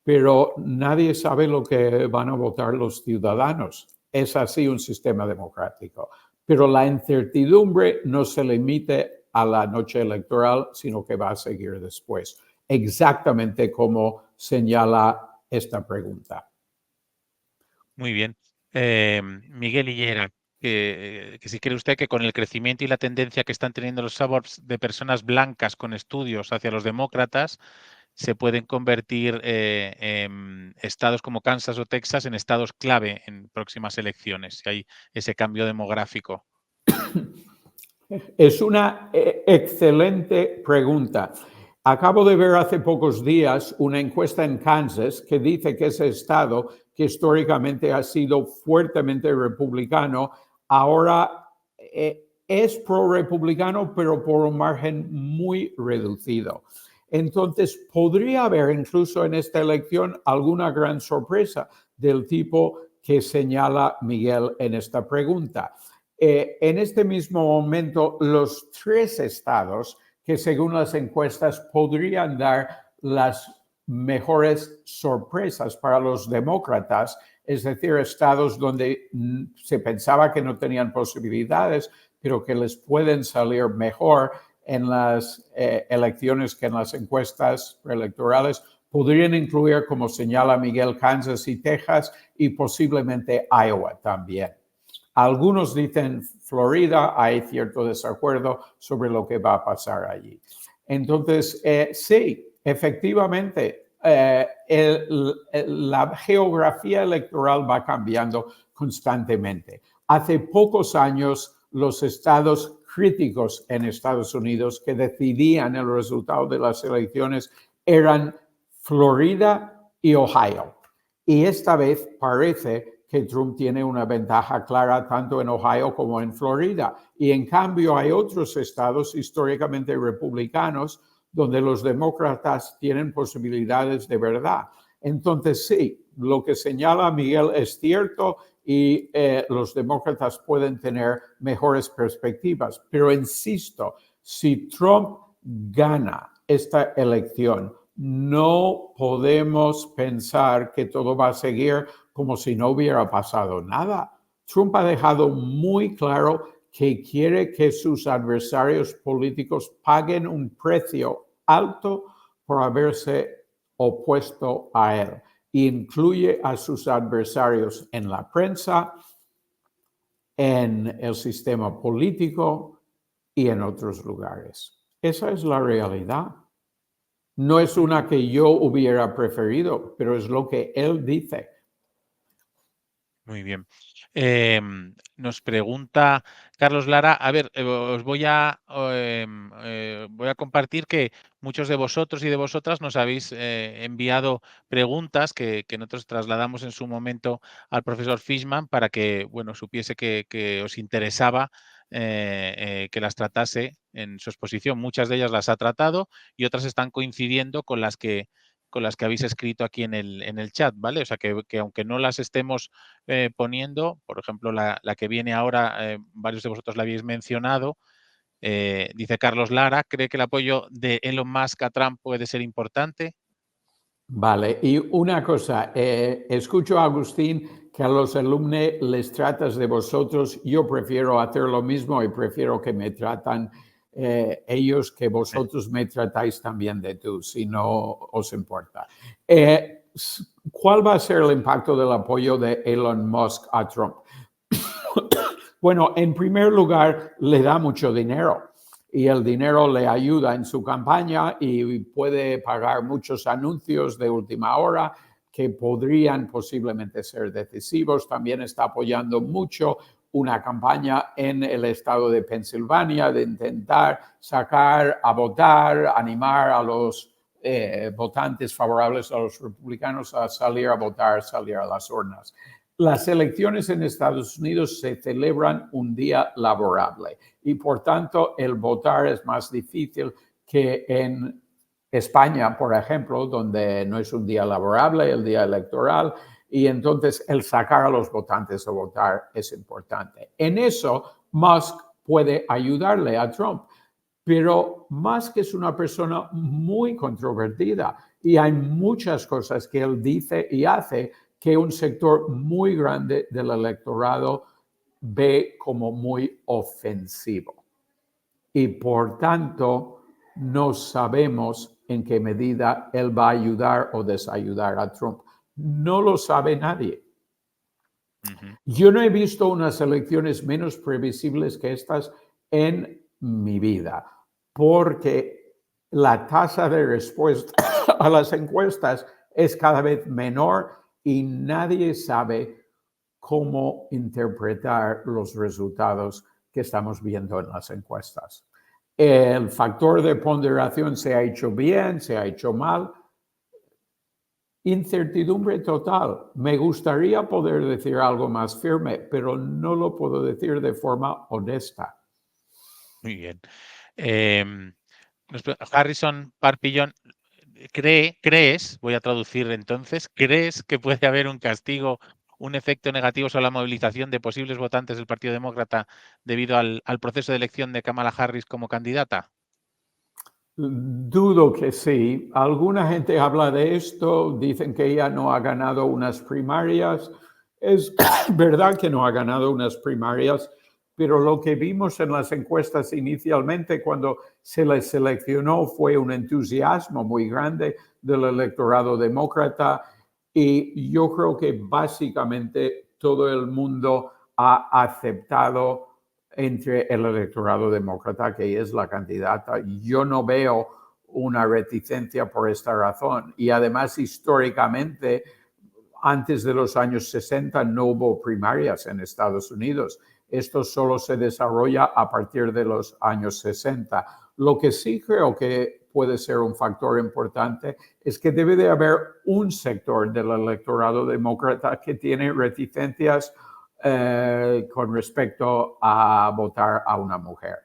Pero nadie sabe lo que van a votar los ciudadanos. Es así un sistema democrático. Pero la incertidumbre no se limite a la noche electoral, sino que va a seguir después, exactamente como señala esta pregunta. Muy bien. Miguel Hillera, que si cree usted que con el crecimiento y la tendencia que están teniendo los suburbs de personas blancas con estudios hacia los demócratas, se pueden convertir estados como Kansas o Texas en estados clave en próximas elecciones, si hay ese cambio demográfico. Es una excelente pregunta. Acabo de ver hace pocos días una encuesta en Kansas que dice que ese estado, que históricamente ha sido fuertemente republicano, ahora es pro-republicano, pero por un margen muy reducido. Entonces, podría haber incluso en esta elección alguna gran sorpresa del tipo que señala Miguel en esta pregunta. En este mismo momento, los 3 estados que según las encuestas podrían dar las mejores sorpresas para los demócratas, es decir, estados donde se pensaba que no tenían posibilidades, pero que les pueden salir mejor en las elecciones que en las encuestas preelectorales, podrían incluir, como señala Miguel, Kansas y Texas y posiblemente Iowa también. Algunos dicen Florida, hay cierto desacuerdo sobre lo que va a pasar allí. Entonces, sí, efectivamente, la geografía electoral va cambiando constantemente. Hace pocos años, los estados críticos en Estados Unidos que decidían el resultado de las elecciones eran Florida y Ohio. Y esta vez parece que Trump tiene una ventaja clara tanto en Ohio como en Florida. Y en cambio hay otros estados históricamente republicanos donde los demócratas tienen posibilidades de verdad. Entonces, sí, lo que señala Miguel es cierto y los demócratas pueden tener mejores perspectivas. Pero insisto, si Trump gana esta elección, no podemos pensar que todo va a seguir como si no hubiera pasado nada. Trump ha dejado muy claro que quiere que sus adversarios políticos paguen un precio alto por haberse opuesto a él. Incluye a sus adversarios en la prensa, en el sistema político y en otros lugares. Esa es la realidad. No es una que yo hubiera preferido, pero es lo que él dice. Muy bien. Nos pregunta Carlos Lara, a ver, os voy a compartir que muchos de vosotros y de vosotras nos habéis enviado preguntas que nosotros trasladamos en su momento al profesor Fishman para que, bueno, supiese que os interesaba que las tratase en su exposición. Muchas de ellas las ha tratado y otras están coincidiendo con las que habéis escrito aquí en el chat, ¿vale? O sea, que aunque no las estemos poniendo, por ejemplo, la que viene ahora, varios de vosotros la habéis mencionado, dice Carlos Lara, ¿cree que el apoyo de Elon Musk a Trump puede ser importante? Vale, y una cosa, escucho a Agustín que a los alumnos les tratas de vosotros, yo prefiero hacer lo mismo y prefiero que me tratan ellos que vosotros me tratáis también de tú, si no os importa. ¿Cuál va a ser el impacto del apoyo de Elon Musk a Trump? Bueno, en primer lugar, le da mucho dinero y el dinero le ayuda en su campaña y puede pagar muchos anuncios de última hora que podrían posiblemente ser decisivos. También está apoyando mucho una campaña en el estado de Pensilvania de intentar sacar a votar, animar a los votantes favorables a los republicanos a salir a votar, salir a las urnas. Las elecciones en Estados Unidos se celebran un día laborable y por tanto el votar es más difícil que en España, por ejemplo, donde no es un día laborable, el día electoral, y entonces el sacar a los votantes a votar es importante. En eso, Musk puede ayudarle a Trump, pero Musk es una persona muy controvertida y hay muchas cosas que él dice y hace que un sector muy grande del electorado ve como muy ofensivo. Y por tanto, no sabemos en qué medida él va a ayudar o desayudar a Trump. No lo sabe nadie. Yo no he visto unas elecciones menos previsibles que estas en mi vida, porque la tasa de respuesta a las encuestas es cada vez menor y nadie sabe cómo interpretar los resultados que estamos viendo en las encuestas. El factor de ponderación se ha hecho bien, se ha hecho mal. Incertidumbre total. Me gustaría poder decir algo más firme, pero no lo puedo decir de forma honesta. Muy bien. Harrison Parpillón, ¿crees, voy a traducir entonces, crees que puede haber un castigo, un efecto negativo sobre la movilización de posibles votantes del Partido Demócrata debido al proceso de elección de Kamala Harris como candidata? Dudo que sí. Alguna gente habla de esto, dicen que ella no ha ganado unas primarias. Es verdad que no ha ganado unas primarias, pero lo que vimos en las encuestas inicialmente cuando se le seleccionó fue un entusiasmo muy grande del electorado demócrata y yo creo que básicamente todo el mundo ha aceptado entre el electorado demócrata que es la candidata. Yo no veo una reticencia por esta razón y además históricamente antes de los años 60 no hubo primarias en Estados Unidos. Esto solo se desarrolla a partir de los años 60. Lo que sí creo que puede ser un factor importante es que debe de haber un sector del electorado demócrata que tiene reticencias con respecto a votar a una mujer.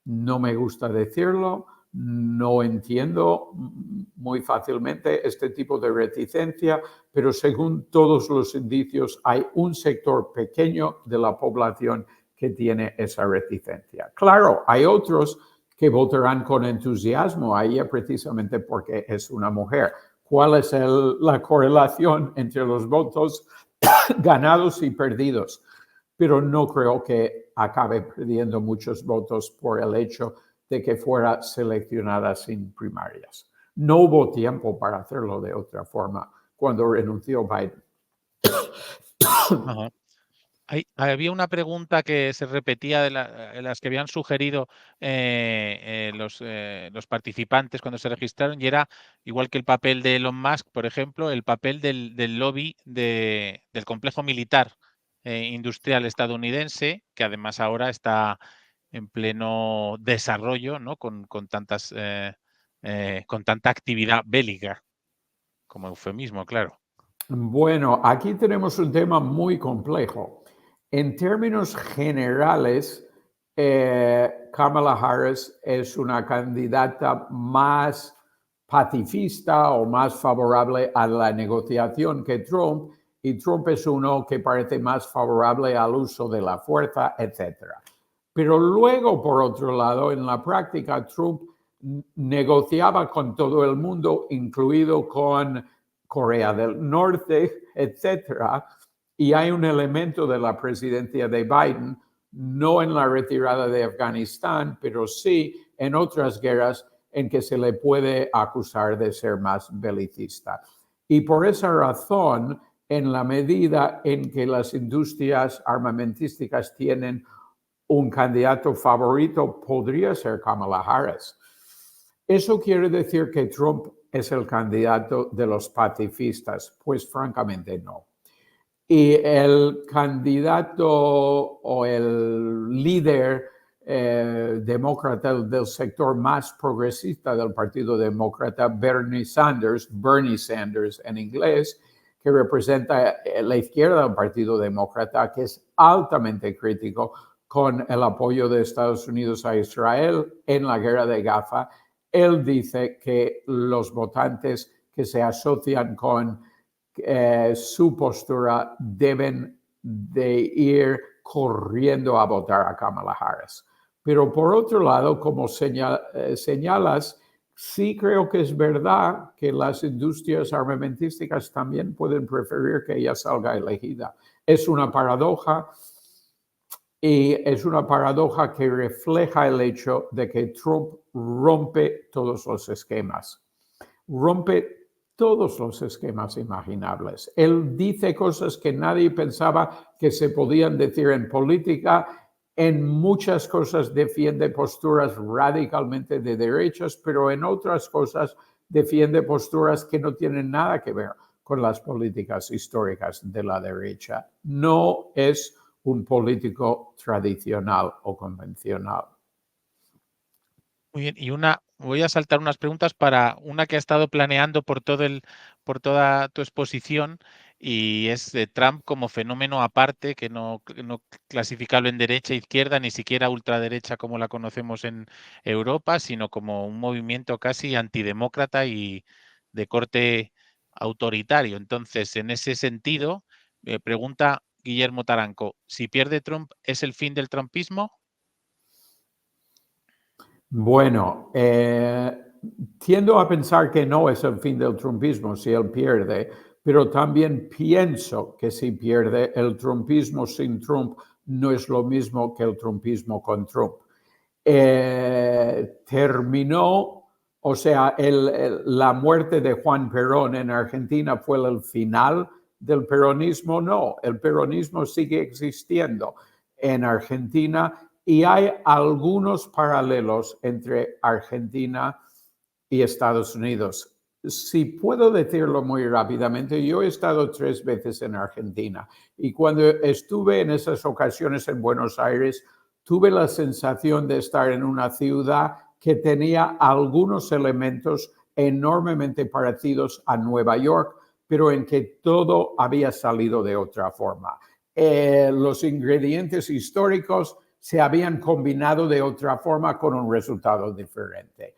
No me gusta decirlo, no entiendo muy fácilmente este tipo de reticencia, pero según todos los indicios hay un sector pequeño de la población que tiene esa reticencia. Claro, hay otros que votarán con entusiasmo a ella precisamente porque es una mujer. ¿Cuál es la correlación entre los votos ganados y perdidos? Pero no creo que acabe perdiendo muchos votos por el hecho de que fuera seleccionada sin primarias. No hubo tiempo para hacerlo de otra forma cuando renunció Biden. Ajá. Había una pregunta que se repetía de las que habían sugerido los participantes cuando se registraron, y era, igual que el papel de Elon Musk, por ejemplo, el papel del lobby del complejo militar industrial estadounidense, que además ahora está en pleno desarrollo, ¿no? con tanta actividad bélica, como eufemismo, claro. Bueno, aquí tenemos un tema muy complejo. En términos generales, Kamala Harris es una candidata más pacifista o más favorable a la negociación que Trump, y Trump es uno que parece más favorable al uso de la fuerza, etc. Pero luego, por otro lado, en la práctica, Trump negociaba con todo el mundo, incluido con Corea del Norte, etcétera. Y hay un elemento de la presidencia de Biden, no en la retirada de Afganistán, pero sí en otras guerras en que se le puede acusar de ser más belicista. Y por esa razón, en la medida en que las industrias armamentísticas tienen un candidato favorito, podría ser Kamala Harris. ¿Eso quiere decir que Trump es el candidato de los pacifistas? Pues francamente no. Y el candidato o el líder demócrata del sector más progresista del Partido Demócrata, Bernie Sanders en inglés, que representa la izquierda del Partido Demócrata, que es altamente crítico con el apoyo de Estados Unidos a Israel en la guerra de Gaza. Él dice que los votantes que se asocian con su postura deben de ir corriendo a votar a Kamala Harris. Pero por otro lado, como señalas, sí creo que es verdad que las industrias armamentísticas también pueden preferir que ella salga elegida. Es una paradoja, y es una paradoja que refleja el hecho de que Trump rompe todos los esquemas. Rompe todos los esquemas imaginables. Él dice cosas que nadie pensaba que se podían decir en política. En muchas cosas defiende posturas radicalmente de derechas, pero en otras cosas defiende posturas que no tienen nada que ver con las políticas históricas de la derecha. No es un político tradicional o convencional. Muy bien, y voy a saltar unas preguntas para una que ha estado planeando por toda tu exposición, y es de Trump como fenómeno aparte, que no clasificable en derecha, izquierda, ni siquiera ultraderecha como la conocemos en Europa, sino como un movimiento casi antidemócrata y de corte autoritario. Entonces, en ese sentido, pregunta Guillermo Taranco, si pierde Trump, ¿es el fin del trumpismo? Bueno, tiendo a pensar que no es el fin del trumpismo si él pierde, pero también pienso que si pierde, el trumpismo sin Trump no es lo mismo que el trumpismo con Trump. Terminó, o sea, la muerte de Juan Perón en Argentina fue el final del peronismo. No, el peronismo sigue existiendo en Argentina. Y hay algunos paralelos entre Argentina y Estados Unidos. Si puedo decirlo muy rápidamente, yo he estado 3 veces en Argentina y cuando estuve en esas ocasiones en Buenos Aires, tuve la sensación de estar en una ciudad que tenía algunos elementos enormemente parecidos a Nueva York, pero en que todo había salido de otra forma. Los ingredientes históricos se habían combinado de otra forma con un resultado diferente.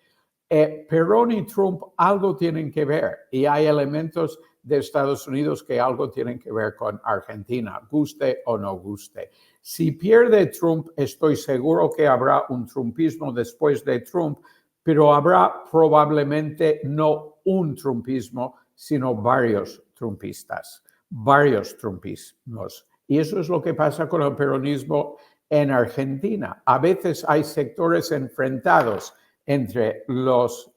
Perón y Trump algo tienen que ver y hay elementos de Estados Unidos que algo tienen que ver con Argentina, guste o no guste. Si pierde Trump, estoy seguro que habrá un trumpismo después de Trump, pero habrá probablemente no un trumpismo, sino varios trumpistas, varios trumpismos. Y eso es lo que pasa con el peronismo en Argentina. A veces hay sectores enfrentados entre los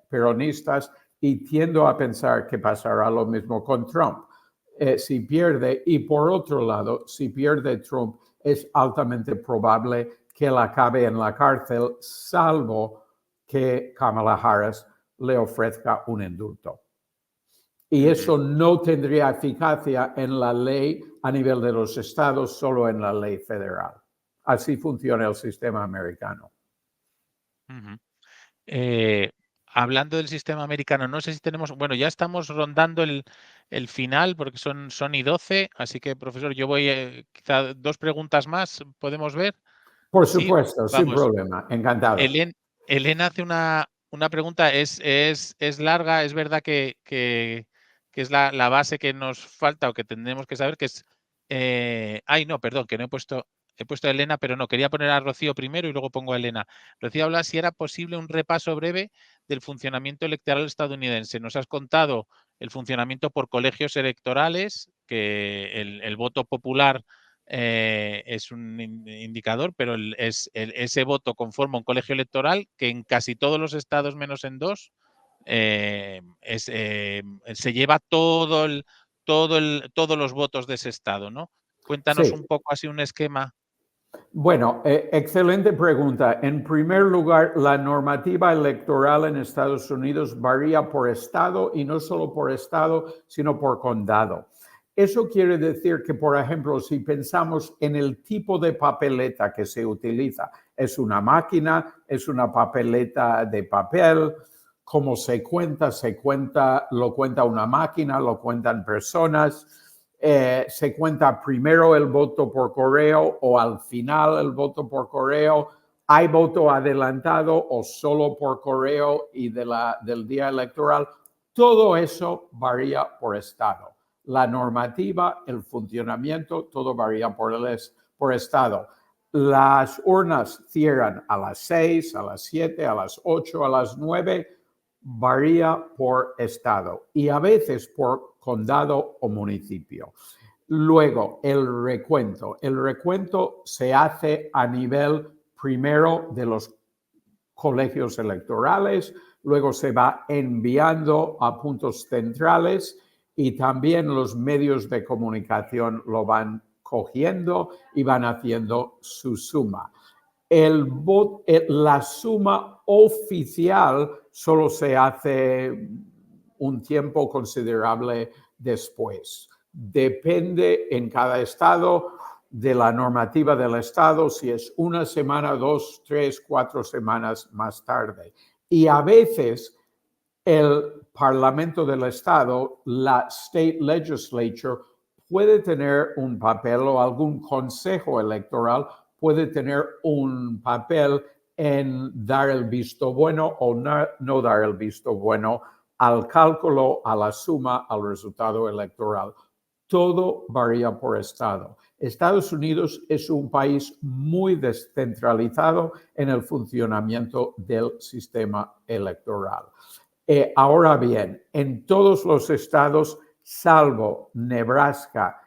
peronistas y tiendo a pensar que pasará lo mismo con Trump. Si pierde, y por otro lado, si pierde Trump, es altamente probable que él acabe en la cárcel, salvo que Kamala Harris le ofrezca un indulto. Y eso no tendría eficacia en la ley a nivel de los estados, solo en la ley federal. Así funciona el sistema americano. Hablando del sistema americano, no sé si tenemos, bueno, ya estamos rondando el final porque son y 12, así que, profesor, yo voy, quizá 2 preguntas más, ¿podemos ver? Por Sí, supuesto, sin vamos. problema, encantado. Elena hace una pregunta, es larga, es verdad que es la base que nos falta o que tendremos que saber, que es... no, perdón, que no he puesto a Elena, pero no, quería poner a Rocío primero y luego pongo a Elena. Rocío habla si era posible un repaso breve del funcionamiento electoral estadounidense. Nos has contado el funcionamiento por colegios electorales, que el voto popular es un indicador, pero ese voto conforma un colegio electoral que en casi todos los estados, menos en 2, se lleva todos los votos de ese estado, ¿no? Cuéntanos Sí, un poco así un esquema. bueno, excelente pregunta. En primer lugar, la normativa electoral en Estados Unidos varía por estado y no solo por estado, sino por condado. Eso quiere decir que, por ejemplo, si pensamos en el tipo de papeleta que se utiliza, es una máquina, es una papeleta de papel, cómo se cuenta, lo cuenta una máquina, lo cuentan personas. Se cuenta primero el voto por correo o al final el voto por correo. Hay voto adelantado o solo por correo y del día electoral. Todo eso varía por estado. La normativa, el funcionamiento, todo varía por estado. Las urnas cierran a las 6, a las 7, a las 8, a las 9. Varía por estado y a veces por condado o municipio. Luego, el recuento. El recuento se hace a nivel primero de los colegios electorales, luego se va enviando a puntos centrales y también los medios de comunicación lo van cogiendo y van haciendo su suma. La suma oficial solo se hace un tiempo considerable después. Depende en cada estado de la normativa del estado, si es una semana, 2, 3, 4 semanas más tarde. Y a veces el Parlamento del estado, la State Legislature, puede tener un papel o algún consejo electoral puede tener un papel en dar el visto bueno o no dar el visto bueno al cálculo, a la suma, al resultado electoral. Todo varía por estado. Estados Unidos es un país muy descentralizado en el funcionamiento del sistema electoral. Ahora bien, en todos los estados, salvo Nebraska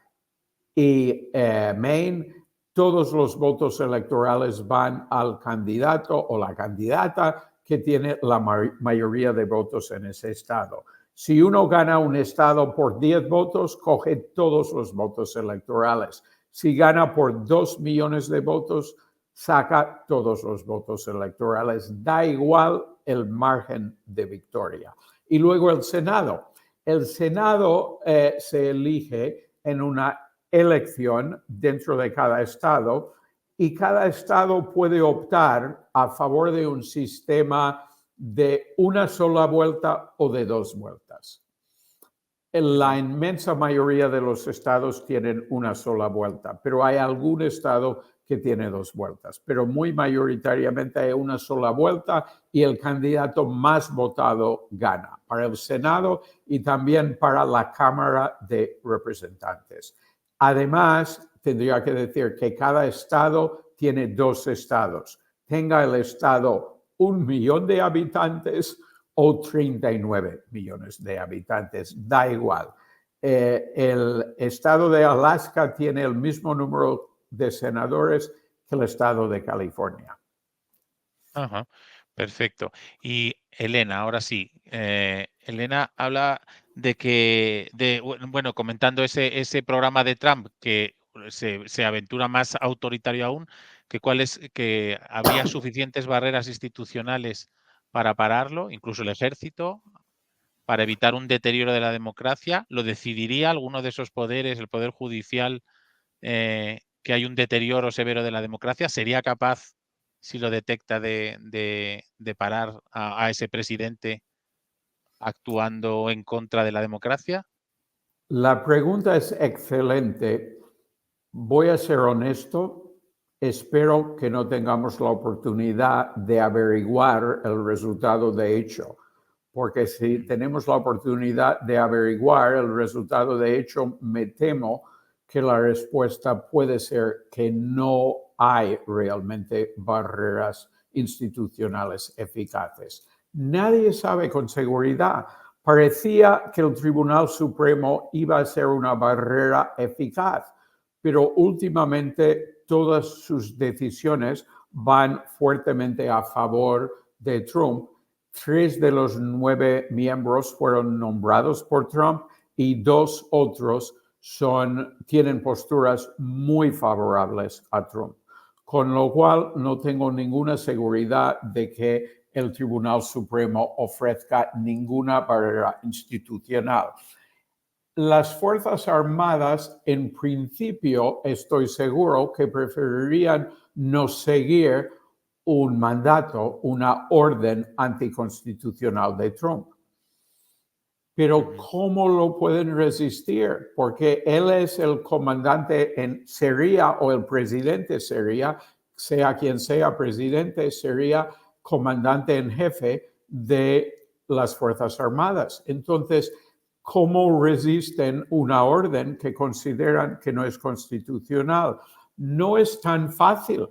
y Maine, todos los votos electorales van al candidato o la candidata que tiene la mayoría de votos en ese estado. Si uno gana un estado por 10 votos, coge todos los votos electorales. Si gana por 2 millones de votos, saca todos los votos electorales. Da igual el margen de victoria. Y luego el Senado. El Senado se elige en una elección dentro de cada estado y cada estado puede optar a favor de un sistema de una sola vuelta o de 2 vueltas. La inmensa mayoría de los estados tienen una sola vuelta, pero hay algún estado que tiene 2 vueltas, pero muy mayoritariamente hay una sola vuelta y el candidato más votado gana para el Senado y también para la Cámara de Representantes. Además, tendría que decir que cada estado tiene 2 estados. Tenga el estado 1 millón de habitantes o 39 millones de habitantes, da igual. El estado de Alaska tiene el mismo número de senadores que el estado de California. Ajá, perfecto. Y Elena, ahora sí, Elena habla de que, bueno, comentando ese programa de Trump que se aventura más autoritario aún, que habría suficientes barreras institucionales para pararlo, incluso el ejército, para evitar un deterioro de la democracia. ¿Lo decidiría alguno de esos poderes, el poder judicial, que hay un deterioro severo de la democracia? ¿Sería capaz, si lo detecta, de parar a ese presidente actuando en contra de la democracia? La pregunta es excelente. Voy a ser honesto. Espero que no tengamos la oportunidad de averiguar el resultado de hecho, porque si tenemos la oportunidad de averiguar el resultado de hecho, me temo que la respuesta puede ser que no hay realmente barreras institucionales eficaces. Nadie sabe con seguridad. Parecía que el Tribunal Supremo iba a ser una barrera eficaz, pero últimamente todas sus decisiones van fuertemente a favor de Trump. 3 de los 9 miembros fueron nombrados por Trump y 2 otros tienen posturas muy favorables a Trump, con lo cual no tengo ninguna seguridad de que el Tribunal Supremo ofrezca ninguna barrera institucional. Las Fuerzas Armadas, en principio, estoy seguro que preferirían no seguir un mandato, una orden anticonstitucional de Trump. Pero ¿cómo lo pueden resistir? Porque él es el comandante sería, o el presidente sería, sea quien sea presidente, sería comandante en jefe de las Fuerzas Armadas. Entonces, ¿cómo resisten una orden que consideran que no es constitucional? No es tan fácil.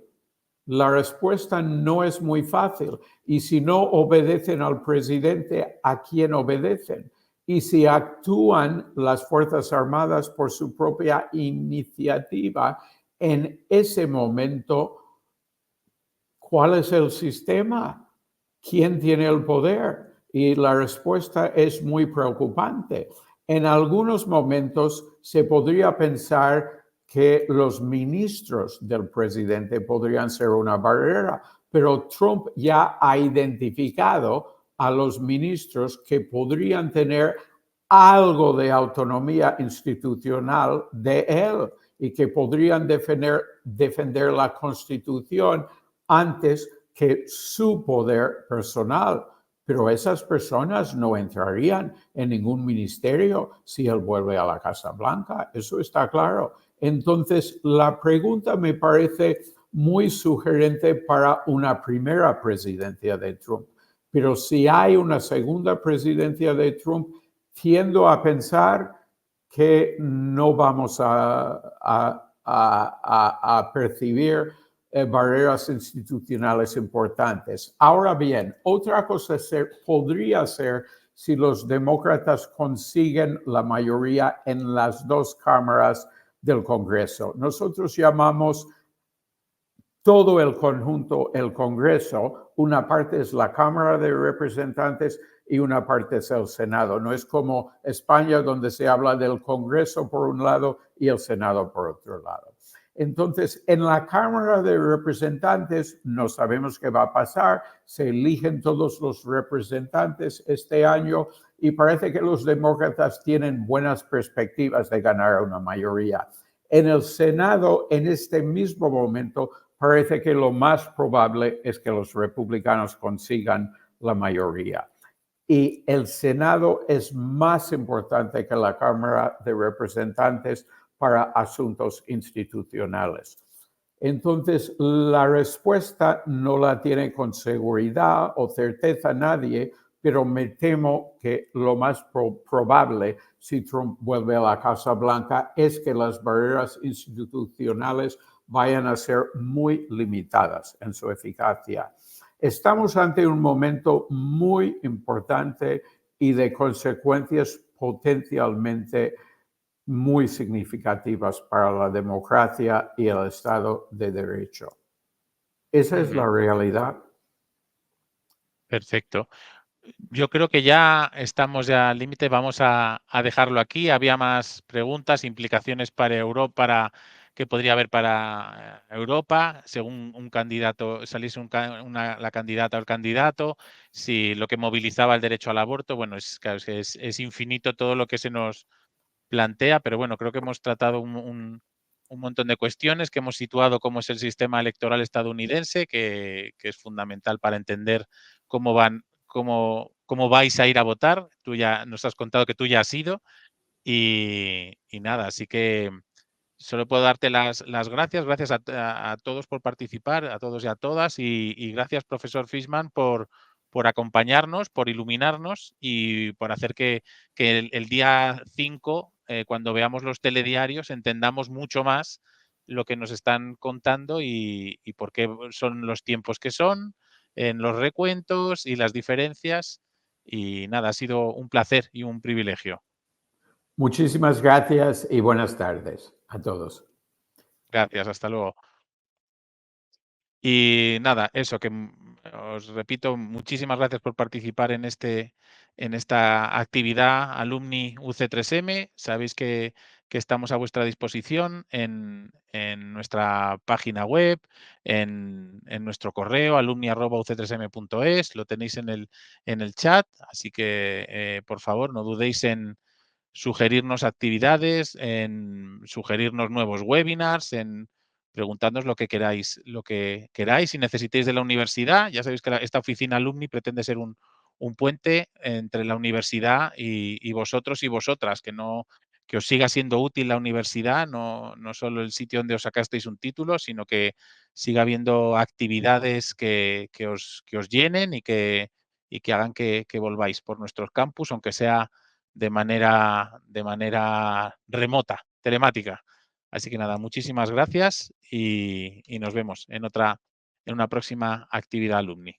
La respuesta no es muy fácil. Y si no obedecen al presidente, ¿a quién obedecen? Y si actúan las Fuerzas Armadas por su propia iniciativa, en ese momento, ¿cuál es el sistema? ¿Quién tiene el poder? Y la respuesta es muy preocupante. En algunos momentos se podría pensar que los ministros del presidente podrían ser una barrera, pero Trump ya ha identificado a los ministros que podrían tener algo de autonomía institucional de él y que podrían defender la Constitución antes que su poder personal. Pero esas personas no entrarían en ningún ministerio si él vuelve a la Casa Blanca. Eso está claro. Entonces, la pregunta me parece muy sugerente para una primera presidencia de Trump. Pero si hay una segunda presidencia de Trump, tiendo a pensar que no vamos a percibir barreras institucionales importantes. Ahora bien, otra cosa podría ser si los demócratas consiguen la mayoría en las 2 cámaras del Congreso. Nosotros llamamos todo el conjunto el Congreso. Una parte es la Cámara de Representantes y una parte es el Senado. No es como España, donde se habla del Congreso por un lado y el Senado por otro lado. Entonces, en la Cámara de Representantes no sabemos qué va a pasar, se eligen todos los representantes este año y parece que los demócratas tienen buenas perspectivas de ganar una mayoría. En el Senado, en este mismo momento, parece que lo más probable es que los republicanos consigan la mayoría. Y el Senado es más importante que la Cámara de Representantes para asuntos institucionales. Entonces, la respuesta no la tiene con seguridad o certeza nadie, pero me temo que lo más probable, si Trump vuelve a la Casa Blanca, es que las barreras institucionales vayan a ser muy limitadas en su eficacia. Estamos ante un momento muy importante y de consecuencias potencialmente muy significativas para la democracia y el Estado de Derecho. Esa es la realidad. Perfecto. Yo creo que ya estamos ya al límite, vamos a dejarlo aquí. Había más preguntas, implicaciones para Europa, que podría haber para Europa, según un candidato, saliese la candidata o el candidato, si lo que movilizaba el derecho al aborto, bueno, claro, es infinito todo lo que se nos plantea, pero bueno, creo que hemos tratado un montón de cuestiones, que hemos situado cómo es el sistema electoral estadounidense, que es fundamental para entender cómo vais a ir a votar. Tú ya nos has contado que tú ya has ido y nada, así que solo puedo darte las gracias. Gracias a todos por participar, a todos y a todas. Y gracias, profesor Fishman, por acompañarnos, por iluminarnos y por hacer que el día 5, cuando veamos los telediarios, entendamos mucho más lo que nos están contando y por qué son los tiempos que son, en los recuentos y las diferencias. Y nada, ha sido un placer y un privilegio. Muchísimas gracias y buenas tardes a todos. Gracias, hasta luego. Y nada, eso que os repito, muchísimas gracias por participar en esta actividad Alumni UC3M. Sabéis que estamos a vuestra disposición en nuestra página web, en nuestro correo alumni@uc3m.es, lo tenéis en el chat, así que por favor no dudéis en sugerirnos actividades, en sugerirnos nuevos webinars, en preguntadnos lo que queráis. Si necesitéis de la universidad, ya sabéis que esta oficina alumni pretende ser un puente entre la universidad y vosotros y vosotras, que os siga siendo útil la universidad, no solo el sitio donde os sacasteis un título, sino que siga habiendo actividades que os llenen y que hagan que volváis por nuestros campus, aunque sea de manera remota, telemática. Así que nada, muchísimas gracias y nos vemos en una próxima actividad alumni.